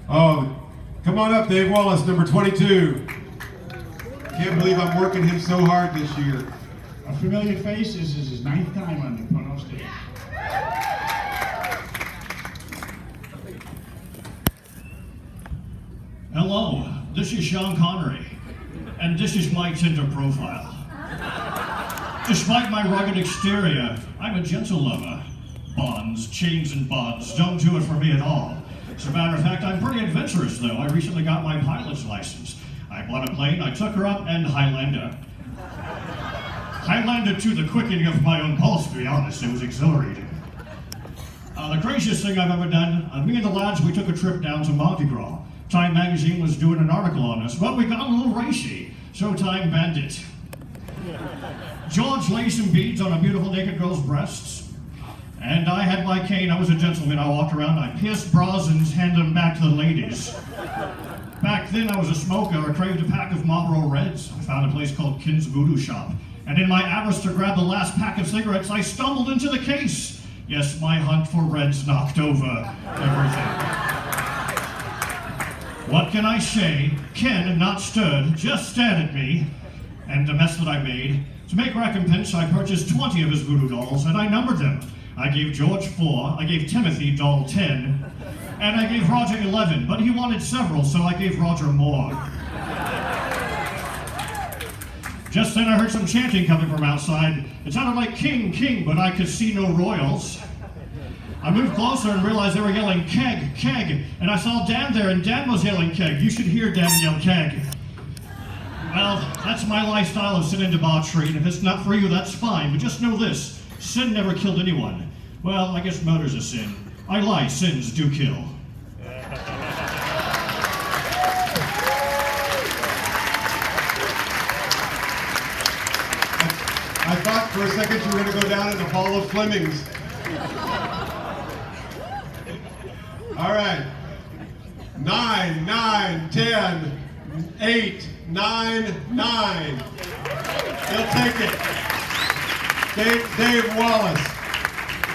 Oh, come on up, Dave Wallace, number 22. Can't believe I'm working him so hard this year. A familiar face. This is his 9th time on the pun-off stage. Hello, this is Sean Connery, and this is my Tinder profile. Despite my rugged exterior, I'm a gentle lover. Bonds, chains, and bonds don't do it for me at all. As a matter of fact, I'm pretty adventurous, though. I recently got my pilot's license. I bought a plane, I took her up, and Highlander. Highlander to the quickening of my own pulse, to be honest. It was exhilarating. The craziest thing I've ever done, me and the lads, we took a trip down to Mardi Gras. Time magazine was doing an article on us, but we got a little racy, so Time banned it. George laid some beads on a beautiful naked girl's breasts, and I had my cane. I was a gentleman. I walked around, I pierced bras and handed them back to the ladies. Back then, I was a smoker. I craved a pack of Marlboro Reds. I found a place called Kin's Voodoo Shop, and in my avarice to grab the last pack of cigarettes, I stumbled into the case. Yes, my hunt for Reds knocked over everything. What can I say? Ken, not stirred, just stared at me and the mess that I made. To make recompense, I purchased 20 of his voodoo dolls and I numbered them. I gave George 4, I gave Timothy doll 10, and I gave Roger 11, but he wanted several, so I gave Roger more. Just then I heard some chanting coming from outside. It sounded like King, King, but I could see no royals. I moved closer and realized they were yelling keg, keg, and I saw Dan there, and Dan was yelling keg. You should hear Dan yell keg. Well, that's my lifestyle of sin and debauchery, and if it's not for you, that's fine, but just know this, sin never killed anyone. Well, I guess murder's a sin. I lie, sins do kill. I thought for a second you were going to go down in the Hall of Flemings. All right. 9, 9, 10, 8, 9, 9. He'll take it. Dave Wallace.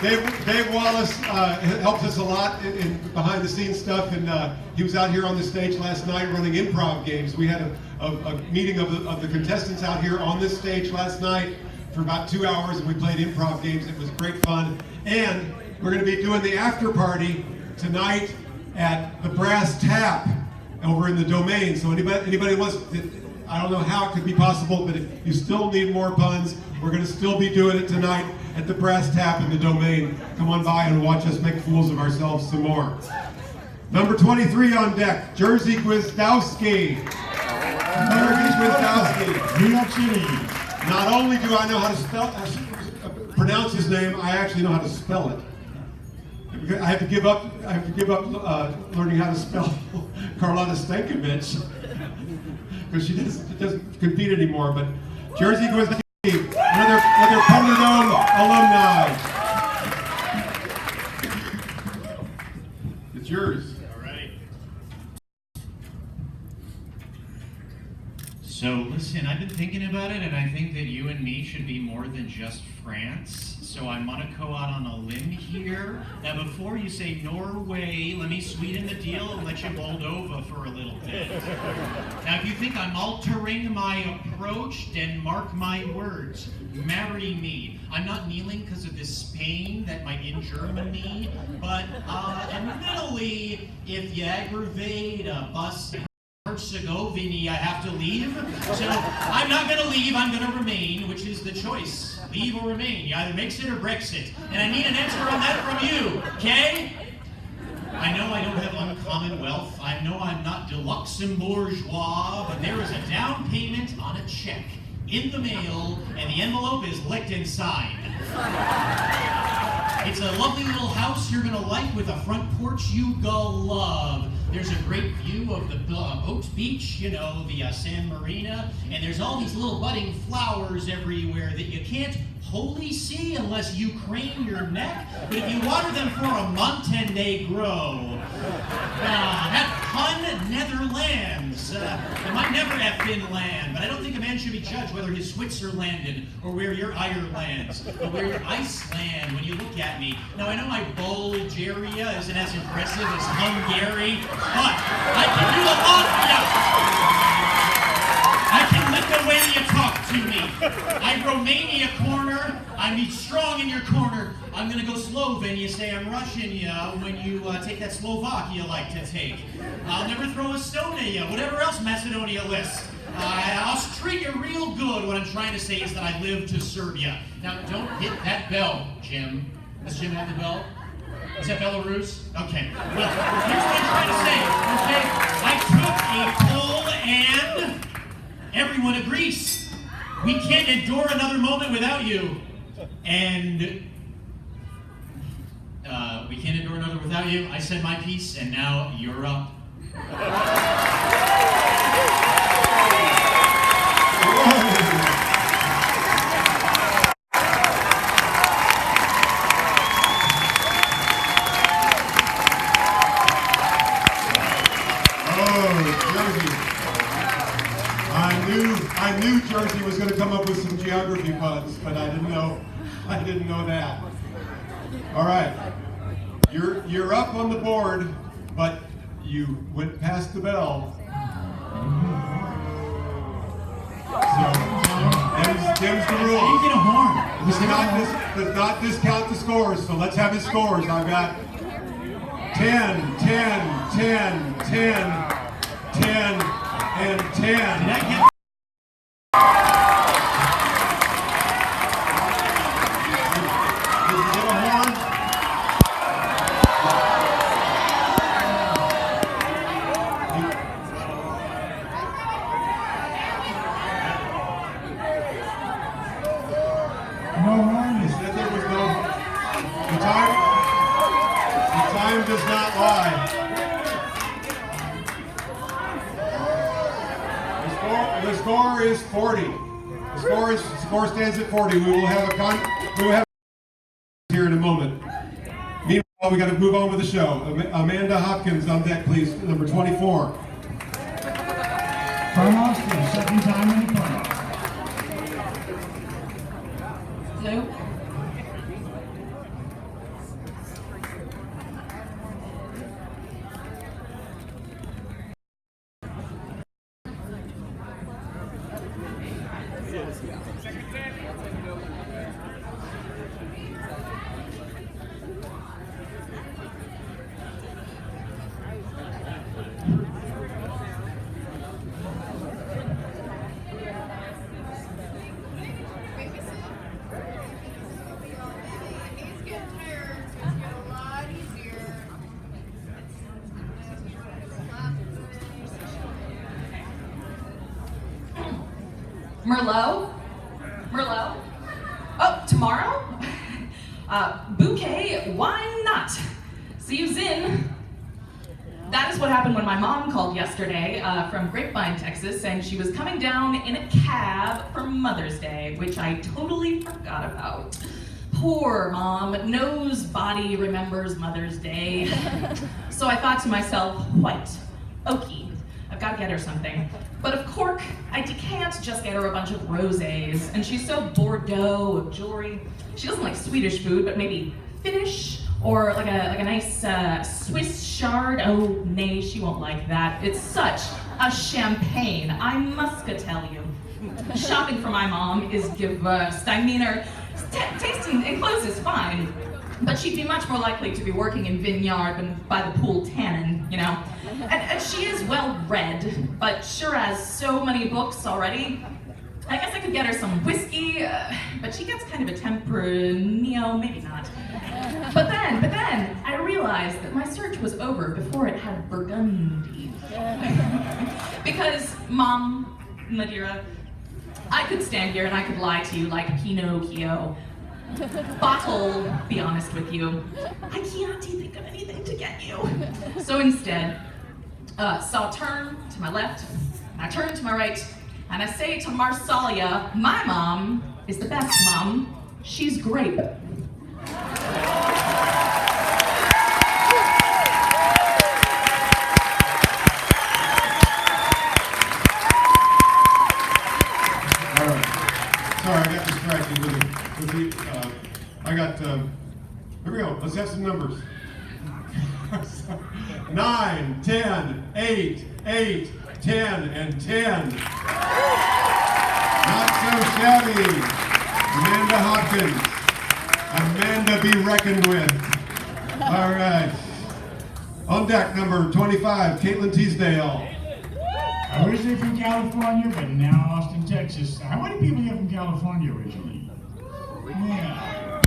Dave Wallace helps us a lot in behind the scenes stuff, and he was out here on the stage last night running improv games. We had a meeting of the contestants out here on this stage last night for about 2 hours, and we played improv games. It was great fun, and we're going to be doing the after party tonight at the Brass Tap over in the Domain. So anybody wants, I don't know how it could be possible, but if you still need more puns, we're going to still be doing it tonight at the Brass Tap in the Domain. Come on by and watch us make fools of ourselves some more. Number 23 on deck, Jerzy Gwizdowski. Jerzy Gwizdowski. New York City. Not only do I know how to pronounce his name, I actually know how to spell it. I have to give up learning how to spell Carlotta Stankovic because she doesn't compete anymore. But Jerzy Gwizdowski, another Thunderdome alumni. It's yours. All right. So listen, I've been thinking about it, and I think that you and me should be more than just France. So I'm gonna go out on a limb here. Now before you say Norway, let me sweeten the deal and let you Moldova for a little bit. Now if you think I'm altering my approach, then mark my words. Marry me. I'm not kneeling because of this pain that might injure my knee, but admittedly, if you aggravate a bus Herzegovina, I have to leave. So I'm not going to leave, I'm going to remain, which is the choice. Leave or remain. You either makes it or Brexit. And I need an answer on that from you, okay? I know I don't have uncommon wealth. I know I'm not deluxe bourgeois, but there is a down payment on a check in the mail, and the envelope is licked inside. It's a lovely little house you're gonna like with a front porch you go love. There's a great view of the boat beach, you know, the San Marina, and there's all these little budding flowers everywhere that you can't wholly see unless you crane your neck, but if you water them for a month and they grow. That pun, Netherlands. It might never have been land, but I don't think a man should be judged whether his Switzerlanded or where your Ireland's, or where your Iceland when you look at me. Now I know my Bulgaria isn't as impressive as Hungary, but I can do a lot for you. I can Lithuania talk to me. I'm Romania corner. I'm strong in your corner. I'm gonna go Sloven. You say I'm Russian, yeah, when you take that Slovakia like to take. I'll never throw a stone at you. Whatever else Macedonia lists. I'll treat you real good. What I'm trying to say is that I live to serve you. Now, don't hit that bell, Jim. Does Jim have the bell? Is that Belarus? Okay. Well, here's what I'm trying to say, okay? I took a poll and everyone agrees. We can't endure another moment without you. And we can't endure another without you. I said my piece, and now you're up. I knew Jerzy was going to come up with some geography puns, but I didn't know that. All right, you're up on the board, but you went past the bell. So them's the rules. You get a horn. Does not discount the scores. So let's have his scores. I've got 10, 10, 10, 10, 10, and 10. Did I get Time does not lie. The score is 40. The score stands at 40. We will have here in a moment. Meanwhile, we got to move on with the show. Amanda Hopkins on deck, please. Number 24. Punniest for the second time in the pun-off. Hello? Merlot? Merlot? Oh, tomorrow? Bouquet? Why not? See you Zin. That is what happened when my mom called yesterday from Grapevine, Texas, and she was coming down in a cab for Mother's Day, which I totally forgot about. Poor mom, knows body remembers Mother's Day. So I thought to myself, white, oaky, I've got to get her something. But of cork, I can't just get her a bunch of rosés, and she's so Bordeaux of jewelry. She doesn't like Swedish food, but maybe Finnish, or like a nice Swiss chard. Oh, nay, she won't like that. It's such a champagne, I must tell you. Shopping for my mom is gewürzt. I mean, her tasting in clothes is fine, but she'd be much more likely to be working in vineyard than by the pool tannin, you know? And she is well read, but sure has so many books already. I guess I could get her some whiskey, but she gets kind of a Tempranillo, maybe not. But then, I realized that my search was over before it had Burgundy. Because, Mom, Madeira, I could stand here and I could lie to you like Pinocchio. Bottle, be honest with you, I can't think of anything to get you. So instead, so I'll turn to my left, and I turn to my right, and I say to Marsalia, my mom is the best mom. She's grape. Sorry, I got distracted with the here we go, let's have some numbers. 9, 10, 8, 8, 10, and 10. Not so shabby. Amanda Hopkins. Amanda be reckoned with. All right. On deck, number 25, Caitlin Teasdale. Originally from California, but now Austin, Texas. How many people here from California originally? Yeah.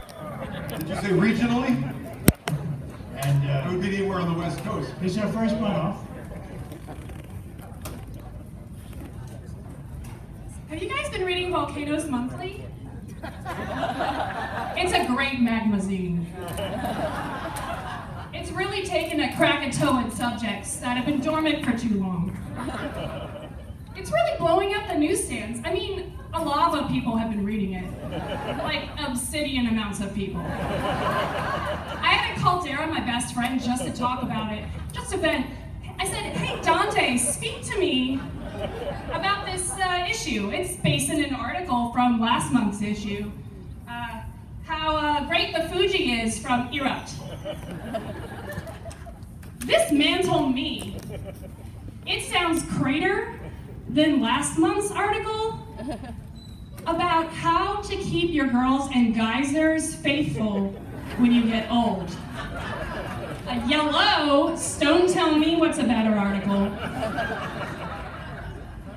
Did you say regionally? And it would be anywhere on the West Coast. This is our first one-off. Have you guys been reading Volcanoes Monthly? It's a great magazine. It's really taken a Krakatoan subjects that have been dormant for too long. It's really blowing up the newsstands. I mean, a lot of people have been reading it. Like obsidian amounts of people. I had to call Dara, my best friend, just to talk about it. Just a bit. I said, hey Dante, speak to me about this issue. It's based on an article from last month's issue. How great the Fuji is from Erupt. This man told me it sounds greater than last month's article about how to keep your girls and geysers faithful when you get old. Yellow, Stone tell me what's a better article.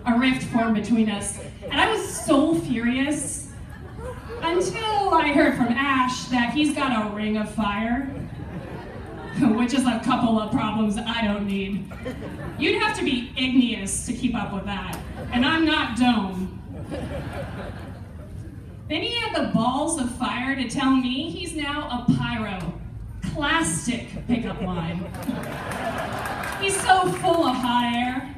A rift formed between us, and I was so furious until I heard from Ash that he's got a ring of fire, which is a couple of problems I don't need. You'd have to be igneous to keep up with that, and I'm not Dome. Then he had the balls of fire to tell me he's now a pyro, plastic pickup line. He's so full of hot air.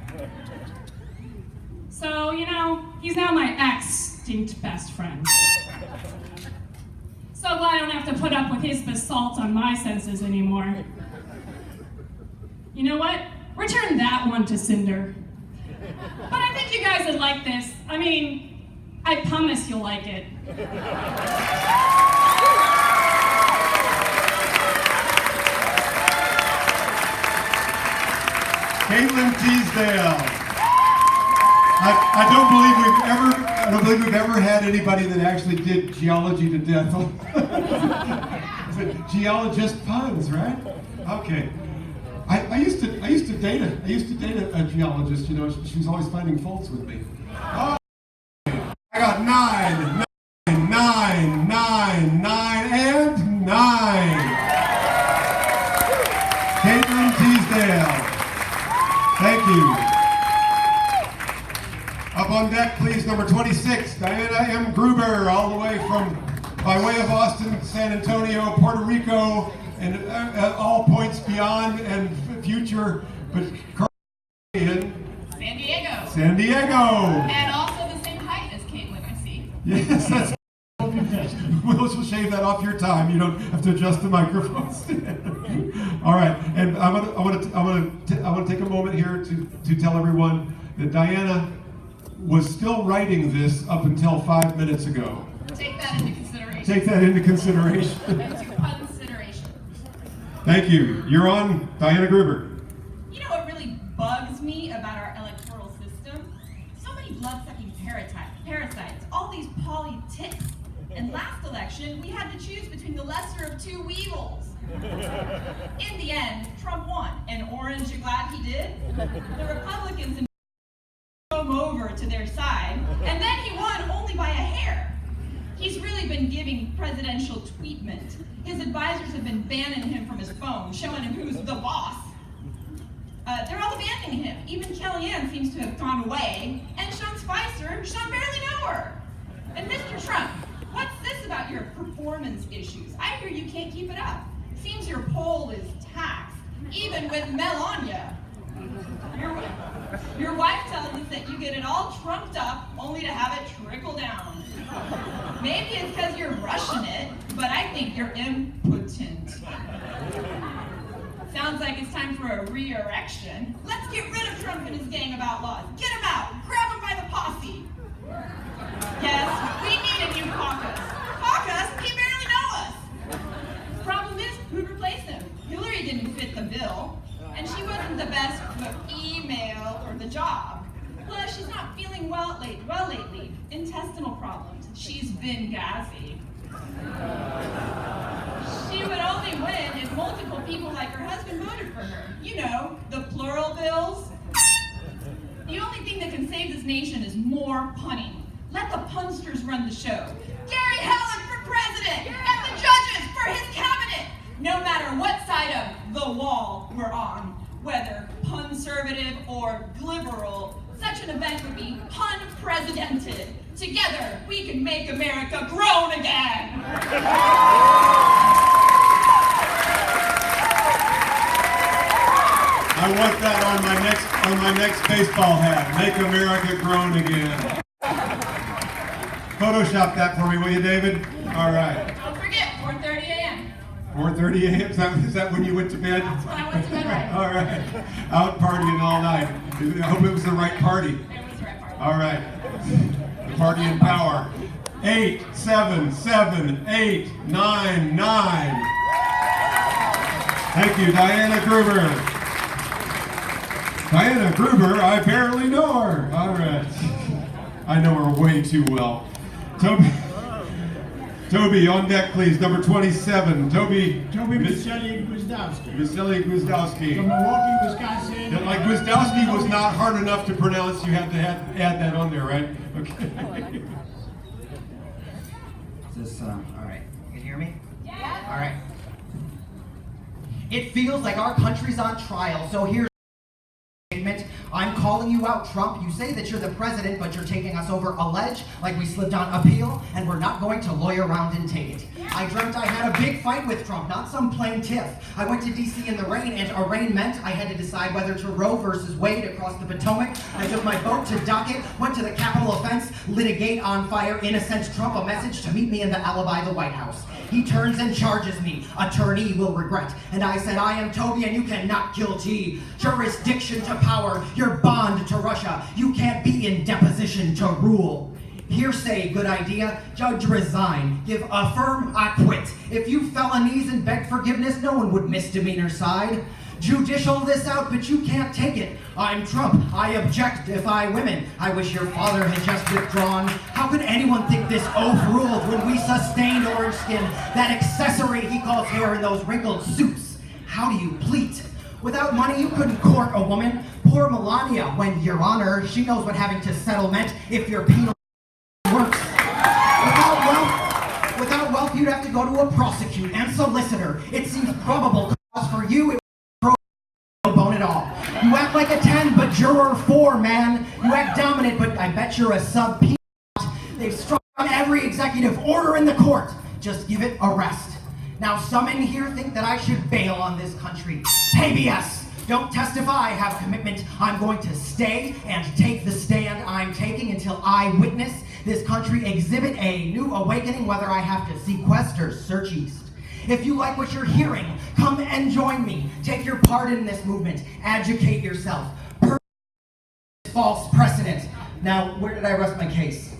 So, you know, he's now my extinct best friend. So glad I don't have to put up with his basalt on my senses anymore. You know what? Return that one to Cinder. But I think you guys would like this. I mean, I promise you'll like it. Caitlin Teasdale. I don't believe we've ever had anybody that actually did geology to death. Geologist puns, right? Okay. I used to date a geologist. You know, she was always finding faults with me. Oh, I got 9, and 9. Caitlin Teasdale. Thank you. Up on deck, please, number 26, Diana M. Gruber, all the way by way of Austin, San Antonio, Puerto Rico, and all points beyond and future, but currently in San Diego. And also the same height as Caitlin, I see. Yes, that's. We'll shave that off your time. You don't have to adjust the microphones. All right, and I want to take a moment here to tell everyone that Diana was still writing this up until 5 minutes ago. Take that into consideration. Take that into consideration. Consideration. Thank you. You're on, Diana Gruber. You know what really bugs me about our electoral system? So many blood-sucking parasites, all these politics. And last election, we had to choose between the lesser of two evils. In the end, Trump won, and orange, you're glad he did? The Republicans him over to their side, and then he won only by a hair. He's really been giving presidential tweetment. His advisors have been banning him from his phone, showing him who's the boss. They're all abandoning him. Even Kellyanne seems to have gone away, and Sean Spicer, Sean barely know her. And Mr. Trump, what's this about your performance issues? I hear you can't keep it up. Seems your poll is taxed, even with Melania. Your wife tells us that you get it all trumped up only to have it trickle down. Maybe it's because you're rushing it, but I think you're impotent. Sounds like it's time for a re-erection. Let's get rid of Trump and his gang of outlaws. Get him out. Grab him by the posse. Yes, we need a new caucus. Caucus? He barely knows us. Problem is, who'd replace him? Hillary didn't fit the bill. And she wasn't the best for email or the job. Plus, she's not feeling well lately. Intestinal problems. She's been gassy. She would only win if multiple people like her husband voted for her. You know, the plural bills. The only thing that can save this nation is more punning. Let the punsters run the show. Gary Helen for president, and the judges for his cabinet. No matter what side of the wall we're on, whether pun-servative or liberal, such an event would be pun-presidented. Together, we can make America grown again. I want that on my next baseball hat. Make America grown again. Photoshop that for me, will you, David? All right. Don't forget, 4:30 a.m. 4:30 a.m. Is that when you went to bed? That's when I went to bed, right. All right. Out partying all night. I hope it was the right party. It was the right party. All right. The party in power. 8, 7, 7, 8, 9, 9. Thank you, Diana Gruber. Diana Gruber, I barely know her. All right. I know her way too well. Toby, on deck, please. Number 27. Toby Miseli Gwizdowski. From Milwaukee, Wisconsin. Yeah, like Gwizdowski was not hard enough to pronounce. You had to add that on there, right? Okay. Is this, all right. You can hear me? Yeah. All right. It feels like our country's on trial, so here's a statement. I'm calling calling you out, Trump. You say that you're the president, but you're taking us over a ledge like we slipped on appeal, and we're not going to lawyer around and take it. I dreamt I had a big fight with Trump, not some plain tiff. I went to D.C. in the rain, and rain meant I had to decide whether to Roe versus Wade across the Potomac. I took my boat to dock it, went to the Capitol offense, lit a gate on fire, innocent Trump a message to meet me in the alibi, the White House. He turns and charges me, attorney will regret. And I said, I am Toby and you cannot kill T. Jurisdiction to power, your bond to Russia. You can't be in deposition to rule. Hearsay, good idea. Judge, resign. Give affirm, I quit. If you fell on knees and begged forgiveness, no one would misdemeanor side. Judicial this out, but you can't take it. I'm Trump. I object, defy women. I wish your father had just withdrawn. How could anyone think this oath ruled when we sustained orange skin? That accessory he calls hair in those wrinkled suits. How do you pleat? Without money, you couldn't court a woman. Poor Melania, when, Your Honor, she knows what having to settle meant if your penal works. Without wealth, you'd have to go to a prosecute and solicitor. It seems probable cause for you. It bone at all. You act like a 10, but juror 4, man. You act dominant, but I bet you're a sub-P. They've struck on every executive order in the court. Just give it a rest. Now some in here think that I should bail on this country. Habeas! Don't testify, have commitment. I'm going to stay and take the stand I'm taking until I witness this country exhibit a new awakening, whether I have to sequester, search east. If you like what you're hearing, come and join me. Take your part in this movement. Educate yourself. False precedent. Now, where did I rest my case?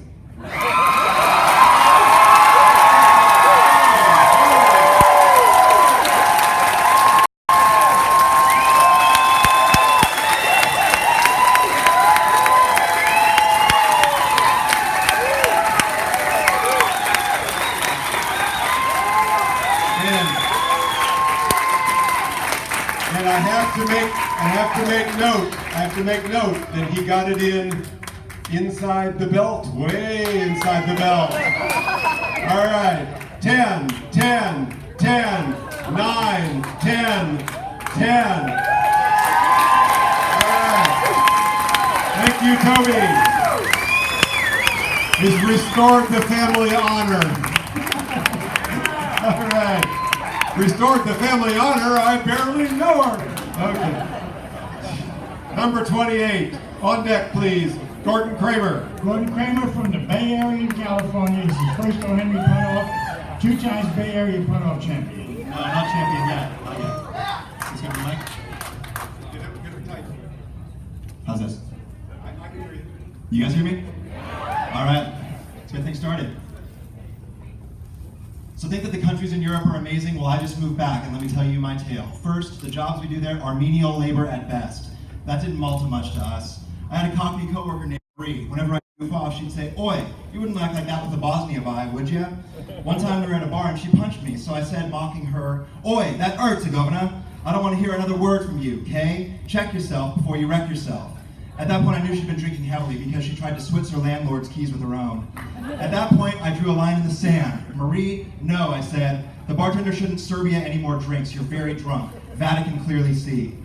And I have to make note that he got it in inside the belt, way inside the belt. All right, 10, 10, 10, 9, 10, 10. All right. Thank you, Toby. He's restored the family honor. All right. Restored the family honor, I barely know her. Okay. Number 28, on deck, please. Gordon Kramer. Gordon Kramer from the Bay Area in California. This is his first O.Henry punt-off. 2 times Bay Area punt-off champion. No, not champion yet. Not yet. Let's get the mic. Get her tight. How's this? I can hear you. You guys hear me? All right. Let's get things started. So think that the countries in Europe are amazing? Well, I just moved back, and let me tell you my tale. First, the jobs we do there are menial labor at best. That didn't amount to much to us. I had a Cockney coworker named Marie. Whenever I goof off, she'd say, "Oi, you wouldn't act like that with the Bosnia vibe, would ya?" One time we were at a bar and she punched me, so I said, mocking her, "Oi, that hurts, governor. I don't want to hear another word from you, okay? Check yourself before you wreck yourself." At that point, I knew she'd been drinking heavily because she tried to switch her landlord's keys with her own. At that point, I drew a line in the sand. "Marie, no," I said. "The bartender shouldn't serve you any more drinks. You're very drunk. Vatican clearly see."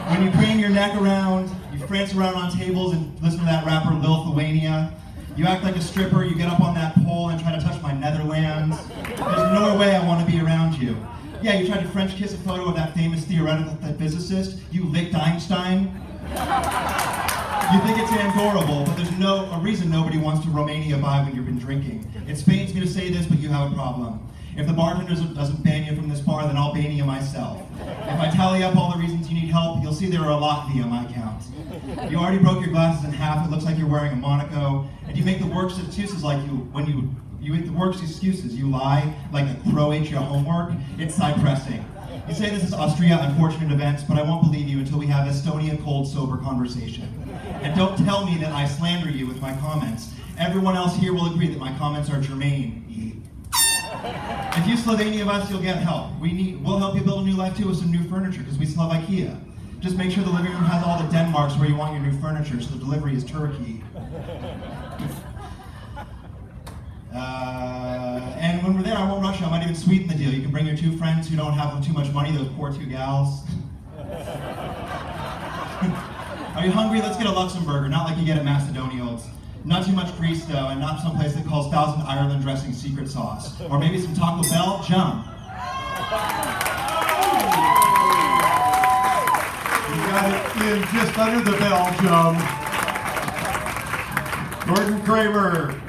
When you crane your neck around, you prance around on tables and listen to that rapper Lithuania. You act like a stripper, you get up on that pole and try to touch my Netherlands. There's no way I want to be around you. Yeah, you tried to French kiss a photo of that famous theoretical physicist. You licked Einstein. You think it's adorable, but there's a reason nobody wants to Romania by when you've been drinking. It pains me to say this, but you have a problem. If the bartender doesn't ban you from this bar, then I'll ban you myself. If I tally up all the reasons you need help, you'll see there are a lot via my count. You already broke your glasses in half, it looks like you're wearing a Monaco, and you make the worst excuses like you make the worst excuses. You lie like a crow ate your homework. It's side-pressing. You say this is Austria, unfortunate events, but I won't believe you until we have Estonia cold, sober conversation. And don't tell me that I slander you with my comments. Everyone else here will agree that my comments are germane. If you still have any of us, you'll get help. We'll help you build a new life too with some new furniture, because we still have IKEA. Just make sure the living room has all the Denmarks where you want your new furniture, so the delivery is Turkey. And when we're there, I won't rush you. I might even sweeten the deal. You can bring your 2 friends who don't have too much money, those poor 2 gals. Are you hungry? Let's get a Luxemburger, not like you get at Macedonials. Not too much grease though, and not some place that calls Thousand Ireland dressing secret sauce. Or maybe some Taco Bell, jump. You got it in just under the Belgium. Gordon Kramer,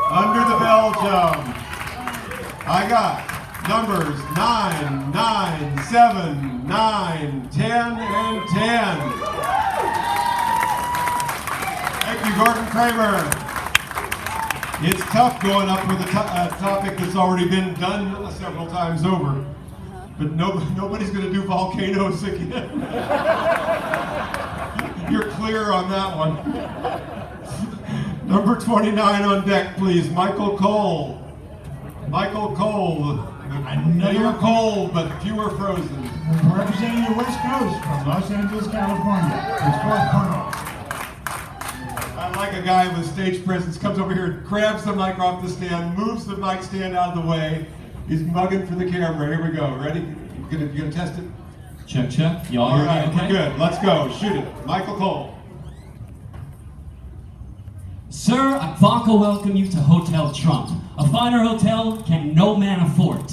under the Belgium. I got numbers 9, 9, 7, 9, 10, and 10. Thank you, Gordon Kramer. It's tough going up with a topic that's already been done several times over. But nobody's going to do volcanoes again. You're clear on that one. Number 29 on deck, please. Michael Cole. Michael Cole. I know you're cold, but fewer frozen. Representing the West Coast from Los Angeles, California. His fourth punt-off. I like a guy with stage presence, comes over here, grabs the mic off the stand, moves the mic stand out of the way. He's mugging for the camera. Here we go. Ready? You gonna test it? Check, check. Y'all All hear right, me okay? we're good. Let's go. Shoot it. Michael Cole. Sir, I vodka welcome you to Hotel Trump. A finer hotel can no man afford.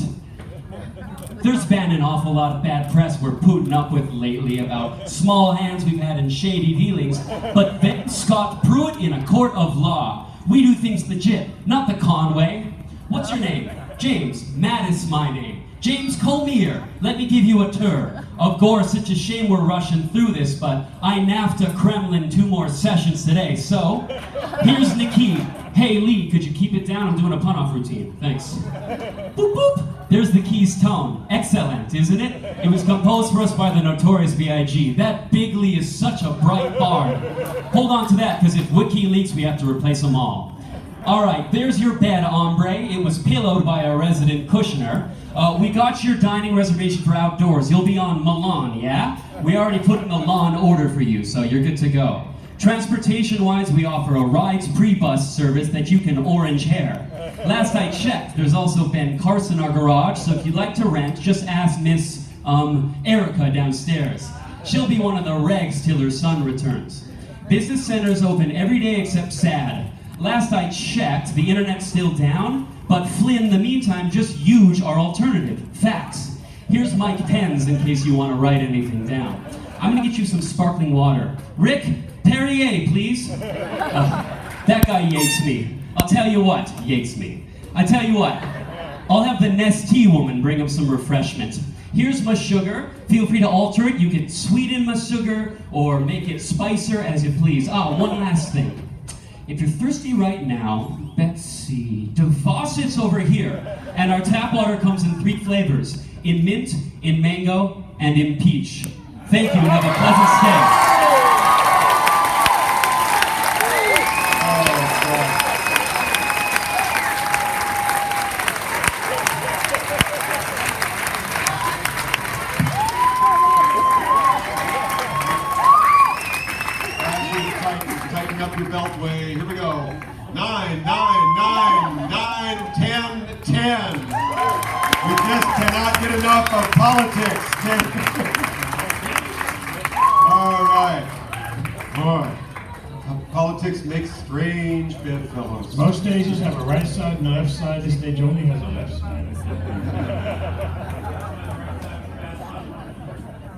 There's been an awful lot of bad press we're putting up with lately about small hands we've had in shady dealings, but then Scott Pruitt in a court of law. We do things legit, not the Conway. What's your name? James. Matt is my name. James Colmier. Let me give you a tour. Of course, it's a shame we're rushing through this, but I NAFTA Kremlin 2 more sessions today, so here's Nikki. Hey Lee, could you keep it down? I'm doing a pun-off routine. Thanks. Boop boop. There's the key's tone. Excellent, isn't it? It was composed for us by the Notorious B.I.G. That Big Lee is such a bright bard. Hold on to that, because if WikiLeaks, we have to replace them all. All right, there's your bed, hombre. It was pillowed by a resident cushioner. We got your dining reservation for outdoors. You'll be on Milan, yeah? We already put in the lawn order for you, so you're good to go. Transportation-wise, we offer a rides pre-bus service that you can orange hair. Last I checked, there's also Ben Carson in our garage, so if you'd like to rent, just ask Miss Erica downstairs. She'll be one of the regs till her son returns. Business centers open every day except SAD. Last I checked, the internet's still down, but Flynn, in the meantime, just use our alternative, fax. Here's Mike Pens in case you want to write anything down. I'm gonna get you some sparkling water. Rick, Perrier, please. That guy yates me. I'll tell you what, yates me. I tell you what, I'll have the Nestea woman bring him some refreshment. Here's my sugar. Feel free to alter it. You can sweeten my sugar or make it spicier as you please. Ah, one last thing. If you're thirsty right now, Betsy, DeVosset's over here. And our tap water comes in 3 flavors. In mint, in mango, and in peach. Thank you and have a pleasant stay. Tighten up your beltway. Here we go. 9, 9, 9, 9, 10, 10. We just cannot get enough of politics. All right. Boy. Politics makes strange bedfellows. Most stages have a right side and a left side. This stage only has a left side.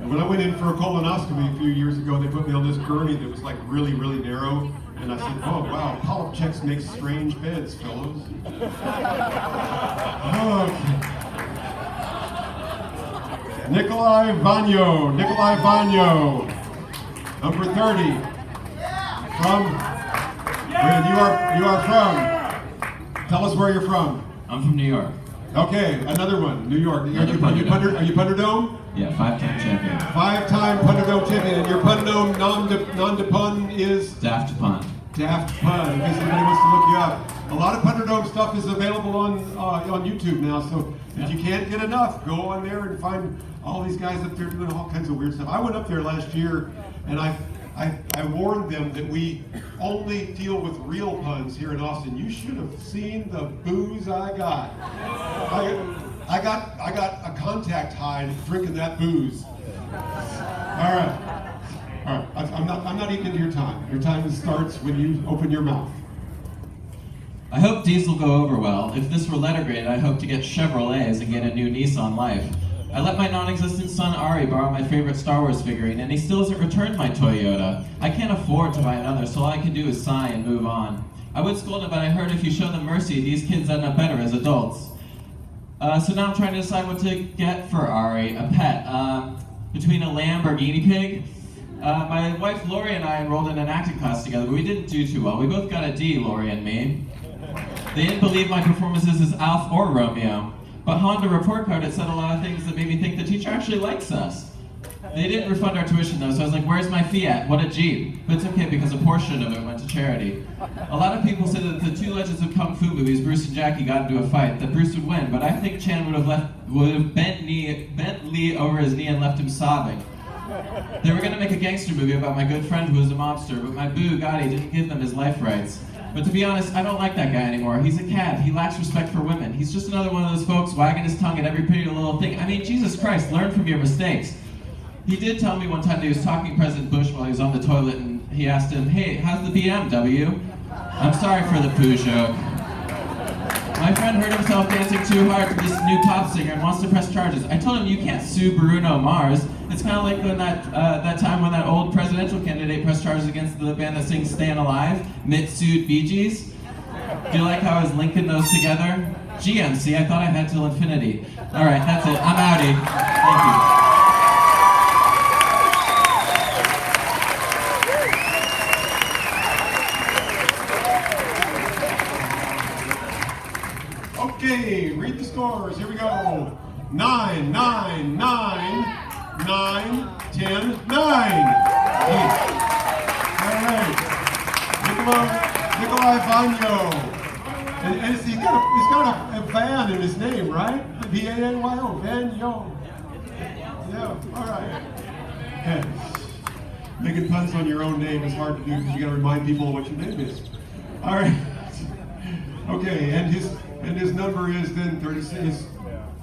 When I went in for a colonoscopy a few years ago, they put me on this gurney that was like really, really narrow. And I said, oh, wow, politics makes strange beds, fellows. Okay. Nikolai Vanyo. Number 30. From, where you are from. Tell us where you're from. I'm from New York. Okay, another one, New York. Are you Punderdome? Yeah, 5-time champion. 5-time Punderdome champion. And your Punderdome non-de-pun is? Daft Pun. Daft Pun, in case anybody wants to look you up. A lot of Punderdome stuff is available on YouTube now, so if you can't get enough, go on there and find all these guys up there doing all kinds of weird stuff. I went up there last year, and I warned them that we only deal with real puns here in Austin. You should have seen the booze I got. I got a contact high drinking that booze. All right. I'm not eating into your time. Your time starts when you open your mouth. I hope these will go over well. If this were letter grade, I hope to get Chevrolets and get a new Nissan Life. I let my non-existent son Ari borrow my favorite Star Wars figurine, and he still hasn't returned my Toyota. I can't afford to buy another, so all I can do is sigh and move on. I would scold him, but I heard if you show them mercy, these kids end up better as adults. So now I'm trying to decide what to get for Ari, a pet. Between a lamb or guinea pig. My wife Lori and I enrolled in an acting class together, but we didn't do too well. We both got a D, Lori and me. They didn't believe my performances as Alf or Romeo. But Honda report card, it said a lot of things that made me think the teacher actually likes us. They didn't refund our tuition though, so I was like, where's my fee at? What a Jeep. But it's okay because a portion of it went to charity. A lot of people said that the two Legends of Kung Fu movies, Bruce and Jackie, got into a fight, that Bruce would win, but I think Chan would have bent Lee over his knee and left him sobbing. They were gonna make a gangster movie about my good friend who was a mobster, but my boo, Gotti, didn't give them his life rights. But to be honest, I don't like that guy anymore. He's a cad. He lacks respect for women. He's just another one of those folks wagging his tongue at every pretty little thing. I mean, Jesus Christ, learn from your mistakes. He did tell me one time that he was talking to President Bush while he was on the toilet, and he asked him, hey, how's the BMW? I'm sorry for the poo joke. My friend heard himself dancing too hard to this new pop singer and wants to press charges. I told him, you can't sue Bruno Mars. It's kind of like when that time when that old presidential candidate pressed charges against the band that sings Stayin' Alive, Mitt sued Bee Gees. Do you like how I was linking those together? GMC, I thought I had till infinity. All right, that's it. I'm outie. Thank you. Okay, read the scores. Here we go. 9, 9, 9, 9, 10, 9. All right. Nikolai Vanyo. And he's got a van in his name, right? V-A-N-Y-O. Vanyo. Yeah, all right. Okay. Making puns on your own name is hard to do because you got to remind people what your name is. All right. Okay, and his number is then 36. His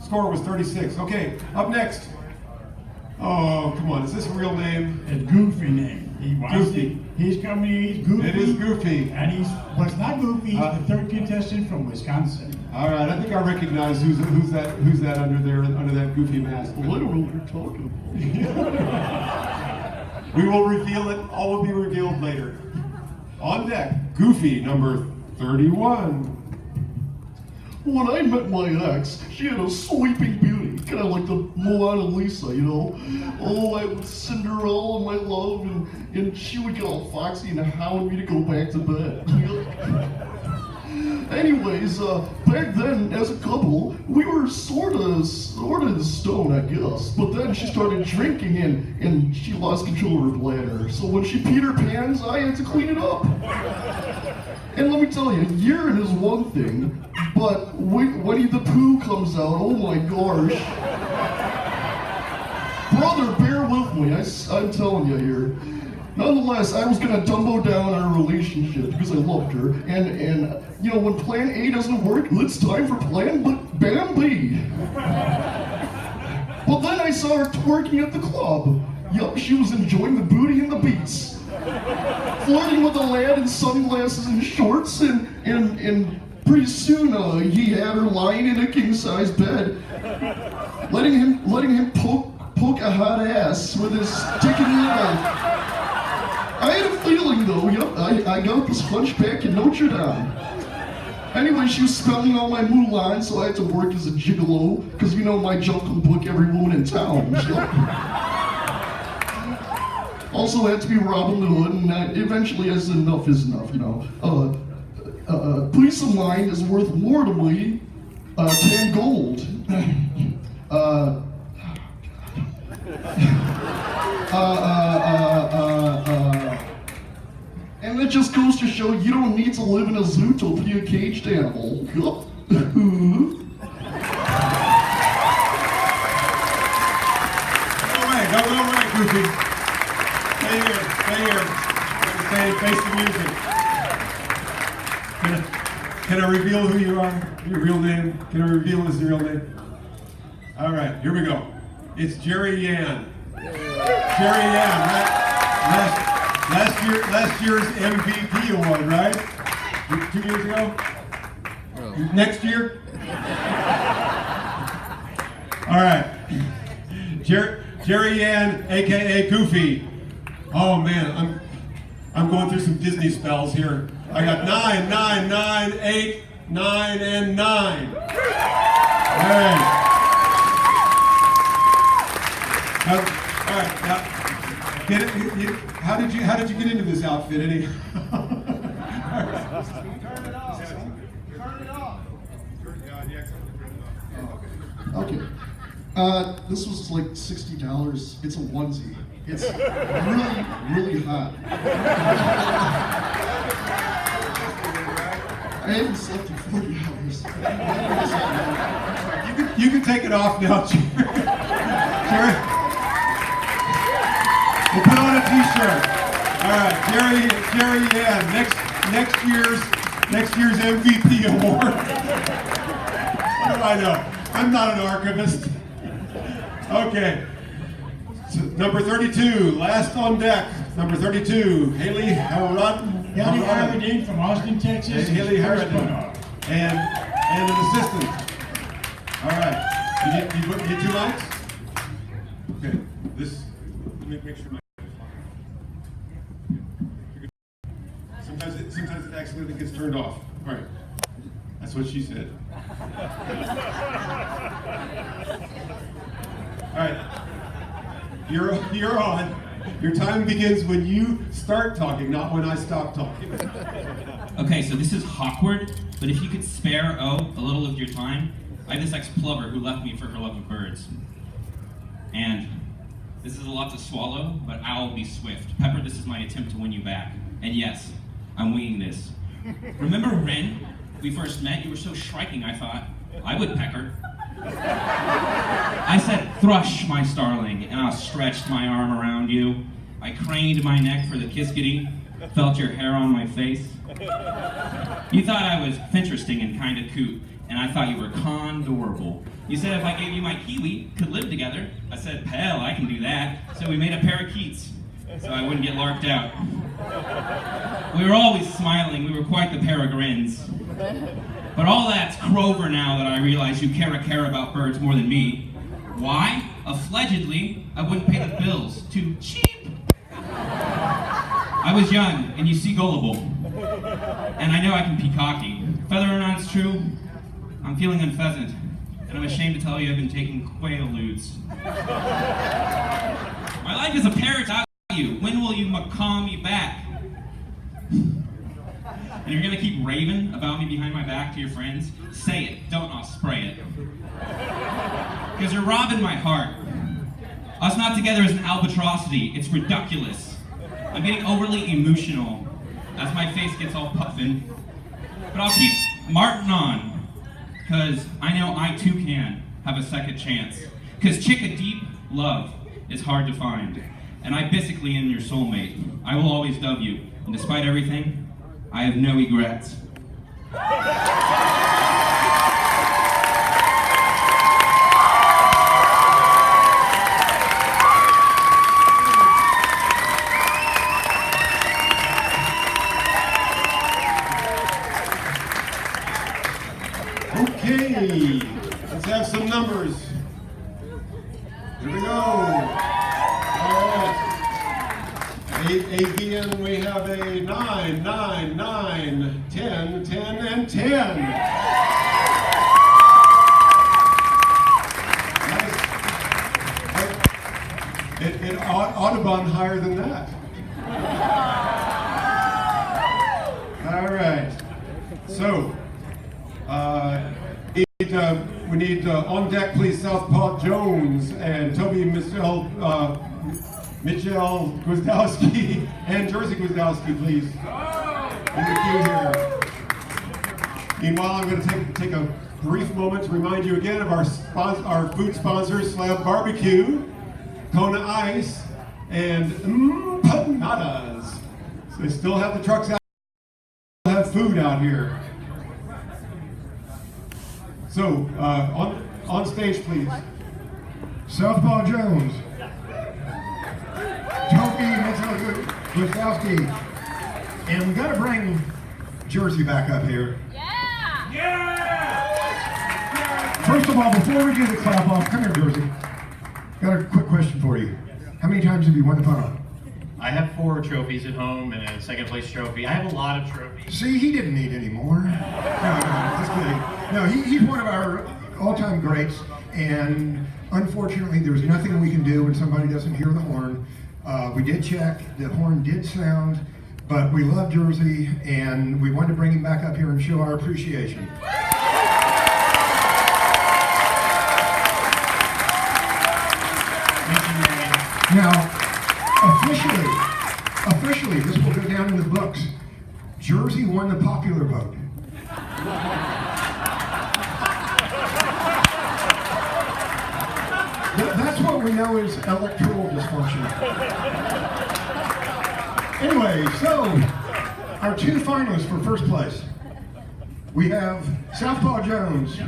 score was 36. Okay, up next. Oh, come on. Is this a real name? A goofy name. Goofy. He's coming, he's goofy. It is goofy. And he's not goofy, he's the third contestant from Wisconsin. All right, I think I recognize who's that under there, under that goofy mask. Well, I don't know what you're talking about. We will reveal it. All will be revealed later. On deck, Goofy number 31. When I met my ex, she had a sweeping beauty, kind of like the Mona Lisa, you know? Oh, I was Cinderella, my love, and she would get all foxy and hound me to go back to bed. Anyways, back then, as a couple, we were sort of stoned, I guess. But then she started drinking and she lost control of her bladder. So when she peed her pants, I had to clean it up. And let me tell you, urine is one thing, but when Winnie the Pooh comes out, oh my gosh. Brother, bear with me, I'm telling you here. Nonetheless, I was gonna Dumbo down our relationship because I loved her, and you know, when plan A doesn't work, it's time for plan B. But then I saw her twerking at the club. Yup, she was enjoying the booty and the beats. Flirting with a lad in sunglasses and shorts, and pretty soon he had her lying in a king-size bed, letting him poke a hot ass with his dick in the eye. I had a feeling though, yep, I got this hunchback in Notre Dame. Anyway, she was spelling all my Mulan, so I had to work as a gigolo, because you know my junk will book every woman in town. Also had to be Robin Hood, and eventually as enough is enough, you know. Peace of mind is worth more to me, 10 gold. And it just goes to show you don't need to live in a zoo to be a caged animal. Go away, Goofy. Stay here. Stay, face the music. Can I reveal who you are? Your real name? Can I reveal his real name? All right, here we go. It's Jerry Yan. Jerry Yan, right? Last year's MVP award, right? 2 years ago? Next year? All right. Jerry Ann, aka Goofy. Oh man, I'm going through some Disney spells here. I got 9, 9, 9, 8, 9, and 9. All right. All right. Now, how did you get into this outfit? Any? Okay. This was like $60. It's a onesie. It's really, really hot. I haven't slept in 40 hours. You can take it off now, Jerry. We'll put on a t-shirt. All right, Jerry, yeah, next year's MVP award. What do I know? I'm not an archivist. Okay. So, number 32, last on deck. Number 32, Haley Harrodin. Haley Harrodin from Austin, Texas. Haley Harrodin. And an assistant. All right. You need 2 mics? Okay. Let me make sure my. Sometimes it accidentally gets turned off. All right. That's what she said. All right. You're on. Your time begins when you start talking, not when I stop talking. Okay, so this is awkward, but if you could spare, a little of your time, I have this ex-plumber who left me for her love of birds. And this is a lot to swallow, but I'll be swift. Pepper, this is my attempt to win you back. And yes, I'm winging this. Remember Ren? We first met, you were so striking, I thought, I would peck her. I said, "Thrush, my starling," and I stretched my arm around you. I craned my neck for the kiss-kitty, felt your hair on my face. You thought I was interesting and kind of cute, and I thought you were condorable. You said if I gave you my kiwi, could live together. I said, "Hell, I can do that." So we made a parakeets, so I wouldn't get larked out. We were always smiling, we were quite the pair of grins. But all that's Crover now that I realize you care about birds more than me. Why? Allegedly, I wouldn't pay the bills. Too cheap. I was young, and you see gullible. And I know I can be cocky. Whether or not it's true, I'm feeling unpheasant. And I'm ashamed to tell you I've been taking quaaludes. My life is a parrot out you. When will you call me back? And you're gonna keep raving about me behind my back to your friends? Say it, don't I'll spray it. Because you're robbing my heart. Us not together is an albatrosity, it's ridiculous. I'm getting overly emotional as my face gets all puffin'. But I'll keep marching on, because I know I too can have a second chance. Because chick, a deep love is hard to find. And I basically am your soulmate. I will always love you, and despite everything, I have no regrets. Okay, let's have some numbers. Here we go. All right. Again, we have a 9, 9, 9, 10, 10, and 10. Nice. It Audubon higher than that. All right. So, we need on deck, please, Southpaw Jones and Toby Mitchell Gwizdowski and Jersey Gwizdowski, please. In the queue here. Meanwhile, I'm going to take a brief moment to remind you again of our food sponsors, Slab Barbecue, Kona Ice, and Panadas. So they still have the trucks out, have food out here. So, on stage, please. Southpaw Jones. Toby Mitchell Gwizdowski. And we got to bring Jersey back up here. First of all, before we do the clap off, come here, Jersey. Got a quick question for you. How many times have you won the pun-off? I have 4 trophies at home and a second place trophy. I have a lot of trophies. See, he didn't need any more. No, just kidding. No, he's one of our all-time greats, and unfortunately, there's nothing we can do when somebody doesn't hear the horn. We did check, the horn did sound, but we love Jersey, and we wanted to bring him back up here and show our appreciation. Now, officially, this will go down in the books. Jersey won the popular vote. That's what we know is electoral dysfunction. Anyway, so our 2 finalists for first place. We have Southpaw Jones,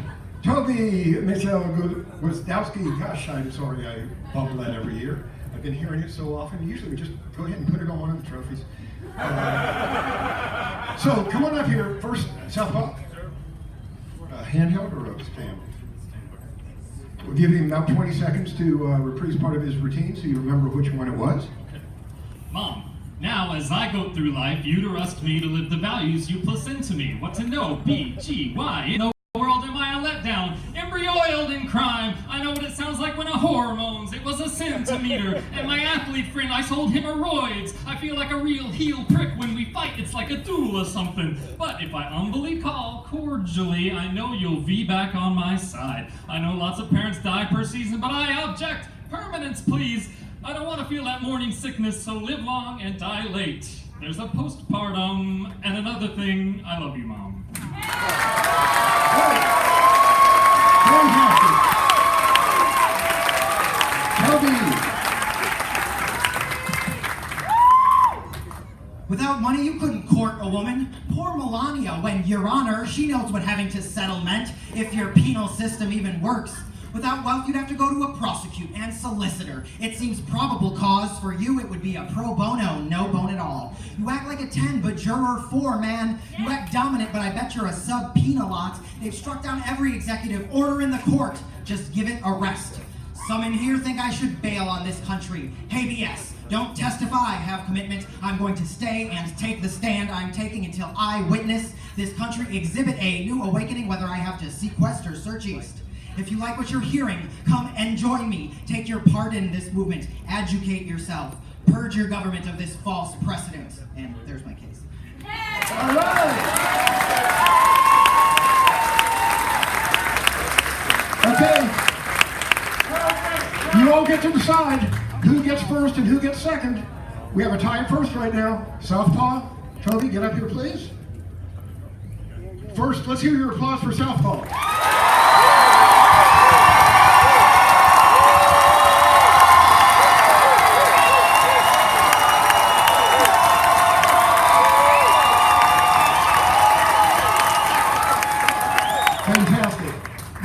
Toby Gwizdowski. Gosh, I'm sorry I bumble that every year. I've been hearing it so often. Usually we just go ahead and put it on one of the trophies. So come on up here. First, Southpaw. Handheld or a stand? We'll give him about 20 seconds to reprise part of his routine so you remember which one it was. Mom, now as I go through life, you trust me to live the values you plus into me. What to know, B, G, Y. In the world am I a letdown, embryo-oiled in crime. I know what it sounds like when a whore moans. It was a centimeter. And my athlete friend, I sold hemorrhoids. I feel like a real heel prick when we fight. It's like a duel or something. But if I humbly call cordially, I know you'll be back on my side. I know lots of parents die per season, but I object. Permanence, please. I don't want to feel that morning sickness, so live long and die late. There's a postpartum, and another thing, I love you, Mom. Without money, you couldn't court a woman. Poor Melania, when you're on her, she knows what having to settle meant, if your penal system even works. Without wealth, you'd have to go to a prosecute and solicitor. It seems probable cause for you it would be a pro bono, no bone at all. You act like a 10, but juror 4, man. You act dominant, but I bet you're a sub-penal lot. They've struck down every executive order in the court. Just give it a rest. Some in here think I should bail on this country. Hey, BS. Don't testify, have commitment. I'm going to stay and take the stand I'm taking until I witness this country exhibit a new awakening, whether I have to sequester search east. If you like what you're hearing, come and join me. Take your part in this movement. Educate yourself. Purge your government of this false precedent. And there's my case. All right. Okay. You all get to decide who gets first and who gets second. We have a tie at first right now. Southpaw, Toby, get up here, please. First, let's hear your applause for Southpaw. Fantastic.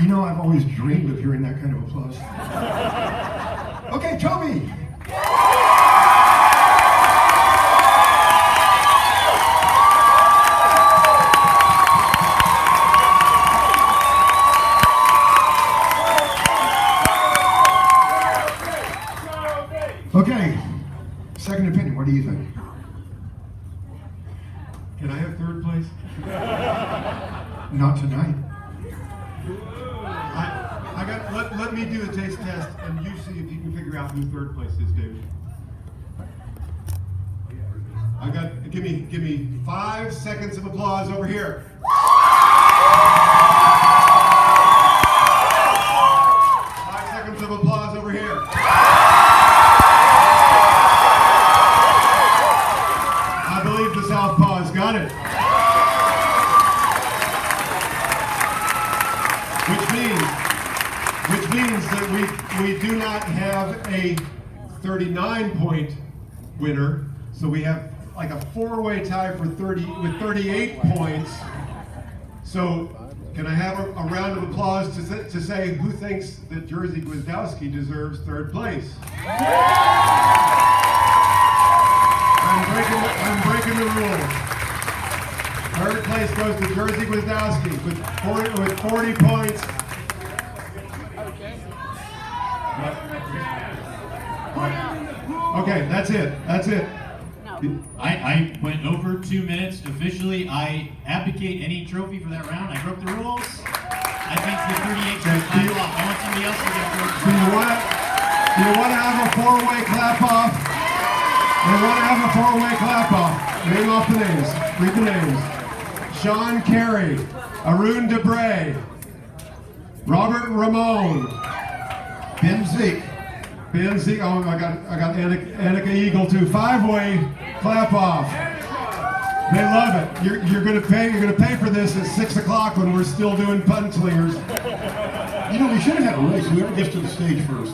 You know, I've always dreamed of hearing that kind of applause. Okay, Toby. Okay, second opinion, what do you think? Can I have third place? Not tonight. Let me do a taste test, and you see if you can figure out who third place is, David. Give me 5 seconds of applause over here. 5 seconds of applause over here. I believe the Southpaws got it. Which means that we do not have a 39-point winner, so we have like a 4-way tie for 38 points. So can I have a round of applause to say who thinks that Jersey Gwizdowski deserves third place? breaking the rules. Third place goes to Jersey Gwizdowski with 40 points. Okay, that's it. I went over 2 minutes. Officially, I abdicate any trophy for that round. I broke the rules. I think the 38 should time off. I want somebody else to get a trophy. Do you want to have a four-way clap-off? We want to have a four-way clap-off. Name off the names. Read the names. Sean Carey, Arun DeBray, Robert Ramon, Ben Zeke. Oh, I got Annika Eagle too. Five-way clap-off. They love it. You're gonna pay for this at 6 o'clock when we're still doing pun slingers. You know, we should have had a race. Whoever gets to the stage first.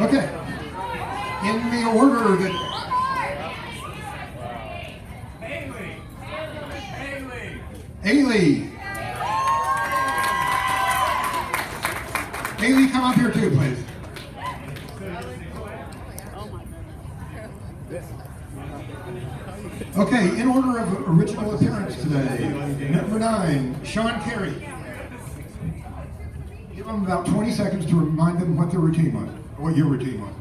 Okay. In the order that Ailey. Ailey, come up here too, please. Okay, in order of original appearance today, number 9, Sean Carey. Give them about 20 seconds to remind them what their routine was, what your routine was.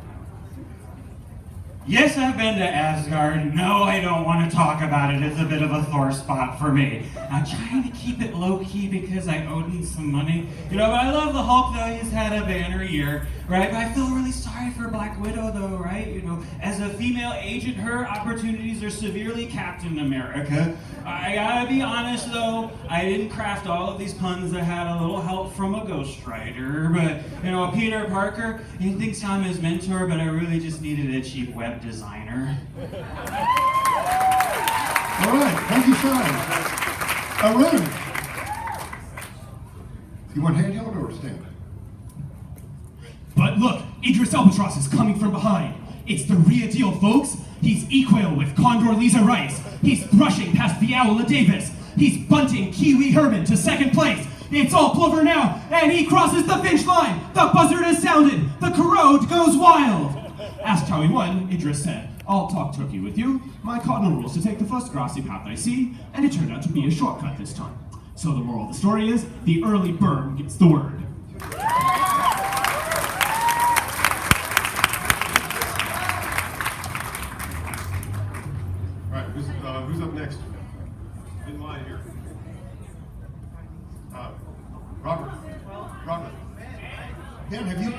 Yes, I've been to Asgard. No, I don't want to talk about it. It's a bit of a sore spot for me. I'm trying to keep it low-key because I owed him some money. You know, but I love the Hulk, though. He's had a banner year, right? But I feel really sorry for Black Widow, though, right? You know, as a female agent, her opportunities are severely capped in America. I gotta be honest, though. I didn't craft all of these puns. I had a little help from a ghostwriter. But, you know, Peter Parker, he thinks I'm his mentor, but I really just needed a cheap web designer. All right, thank you, Sean. Arun. You want handheld or stand? But look, Idris Albatross is coming from behind. It's the real deal, folks. He's equal with Condor-Lisa Rice. He's brushing past the Owla Davis. He's bunting Kiwi Herman to second place. It's all Plover now, and he crosses the finish line. The buzzard has sounded. The corrode goes wild. Asked how he won, Idris said, "I'll talk turkey with you. My cardinal rule is to take the first grassy path I see, and it turned out to be a shortcut this time." So the moral of the story is, the early bird gets the word. All right, who's up next? In line here. Robert. Ben, have you?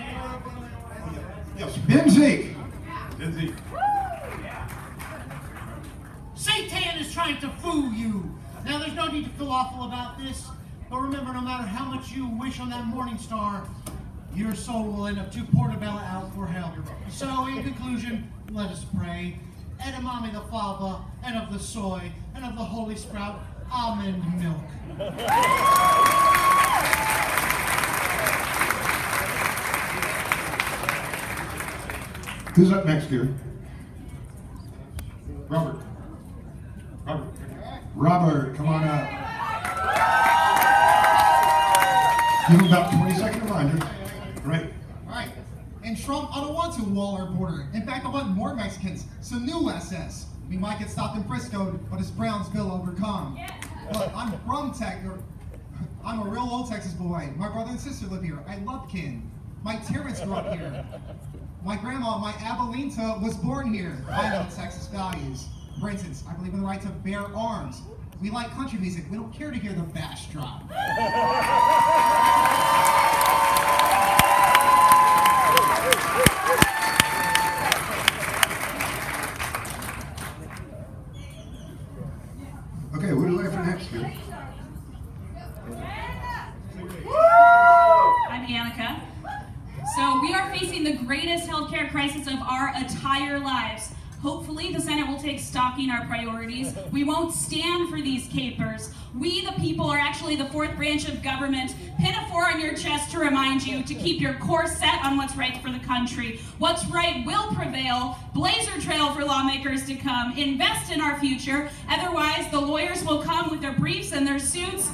Yes, Ben Zeke. Satan is trying to fool you. Now, there's no need to feel awful about this, but remember, no matter how much you wish on that morning star, your soul will end up too portabella out for hell. So, in conclusion, let us pray. Edamame the fava, and of the soy, and of the holy sprout, almond milk. Who's up next here? Robert, come on up. Give him about 20-second reminder. Great. All right. And Trump, I don't want to wall our border. In fact, I want more Mexicans. Some new SS. We might get stopped and friscoed, but it's Brownsville overcome. Look, I'm from Texas. I'm a real old Texas boy. My brother and sister live here. I love kin. My parents grew up here. My grandma, my Abuelita, was born here. I know Texas values. For instance, I believe in the right to bear arms. We like country music. We don't care to hear the bass drop. Okay, what do you like for next here? I'm Annika. So we are facing the greatest healthcare crisis of our entire lives. Hopefully the Senate will take stock in our priorities. We won't stand for these capers. We, the people, are actually the fourth branch of government. Pin a 4 on your chest to remind you to keep your course set on what's right for the country. What's right will prevail. Blaze a trail for lawmakers to come. Invest in our future. Otherwise, the lawyers will come with their briefs and their suits.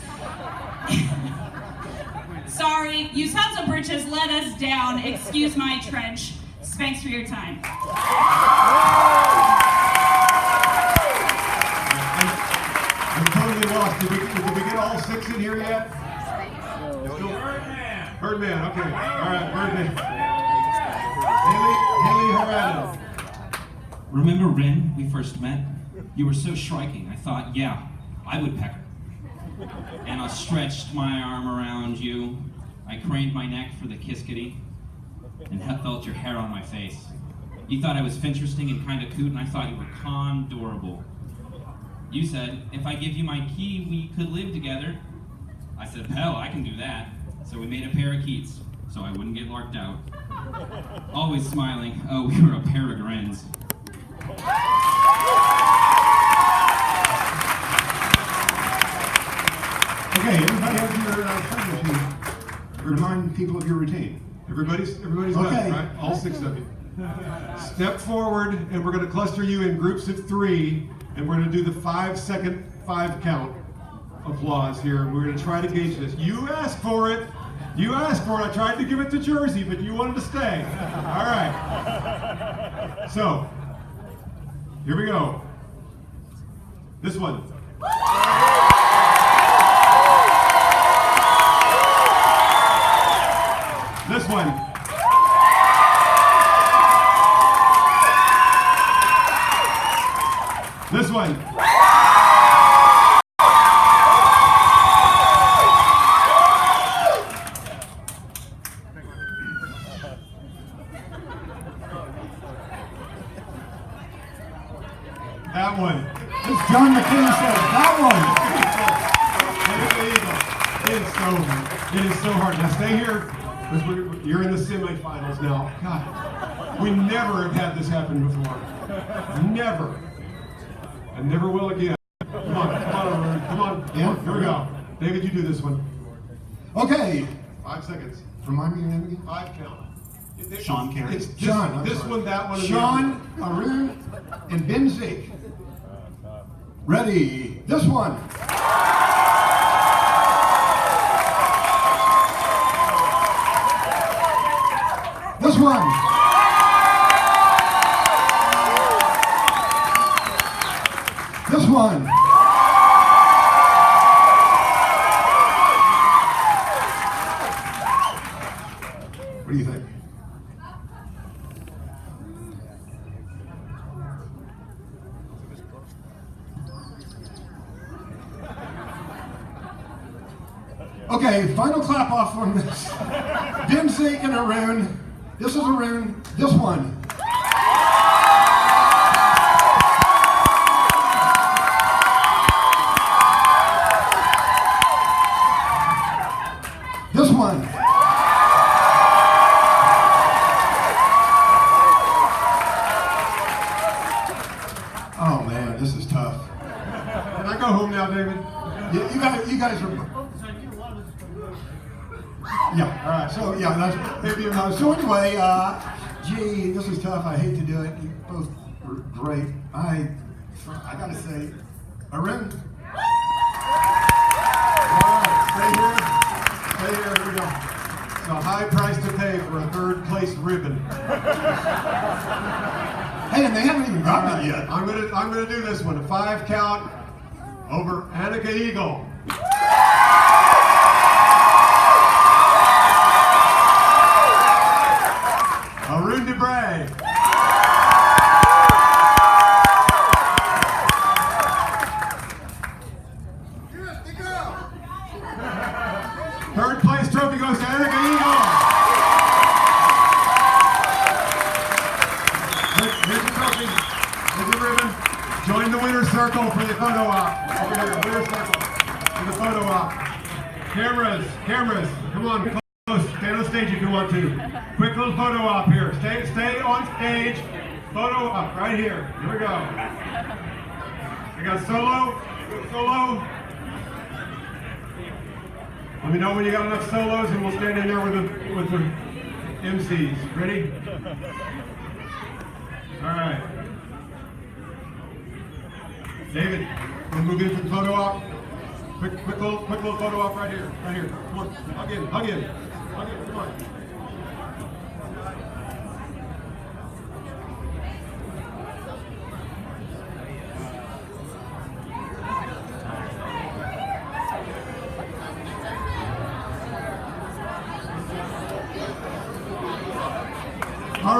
Sorry, you sons of britches let us down. Excuse my trench. Thanks for your time. I'm totally lost. Did we get all 6 in here yet? Birdman, okay. All right, Birdman. Haley Harada. Remember Rin, we first met? You were so striking, I thought, yeah, I would peck her. And I stretched my arm around you. I craned my neck for the kiss kitty and felt your hair on my face. You thought I was interesting and kind of coot, and I thought you were condorable. You said, if I give you my key, we could live together. I said, hell, I can do that. So we made a parakeets, so I wouldn't get larked out. Always smiling. Oh, we were a pair of grins. Okay, everybody has your treasure sheet. Remind people of your routine. Everybody's Okay. done, right? All 6 of you. Step forward, and we're going to cluster you in groups of 3, and we're going to do the 5-second 5 count applause here. We're going to try to gauge this. You asked for it. You asked for it. I tried to give it to Jersey, but you wanted to stay. All right. So, here we go. This one. This one. This one. That one. As John McCain said, that It is so hard. Now stay here. You're in the semifinals now. God, we never have had this happen before. Never. And never will again. Come on. Yeah. Here we go. David, you do this one. Okay. 5 seconds. Remind me your name again? 5 count. Sean Carey. It's Sean. This one, that one, and Sean, Arun, and Ben Zeke. Ready. This one. This one. This one. What do you think? Okay, final clap off on this. Ben Zeke and Arun. This is Arun. This one. This one. Oh man, this is tough. Can I go home now, David? You guys are. Yeah. All right. So yeah, that's maybe. So anyway, gee, this is tough. I hate to do it. You both were great. I gotta say, Arun. All right, stay here. Here we go. It's a high price to pay for a 3rd place ribbon. Hey, and they haven't even gotten it yet. I'm gonna do this one. A 5 count over Annika Eagle. Arun DeBray. Third place trophy goes to Annika Eagle. Here's the trophy. Here's the ribbon. Join the winner's circle for the photo op. Over here, winner's circle for the photo op. Cameras, come on, close. Stay on stage if you want to. Quick little photo op here. Stay on stage. Photo op right here. Here we go. I got solo. Let me know when you got enough solos, and we'll stand in there with the MCs. Ready? All right. David, we'll move in for the photo op. Quick little photo op right here. Come on, hug in. Come on.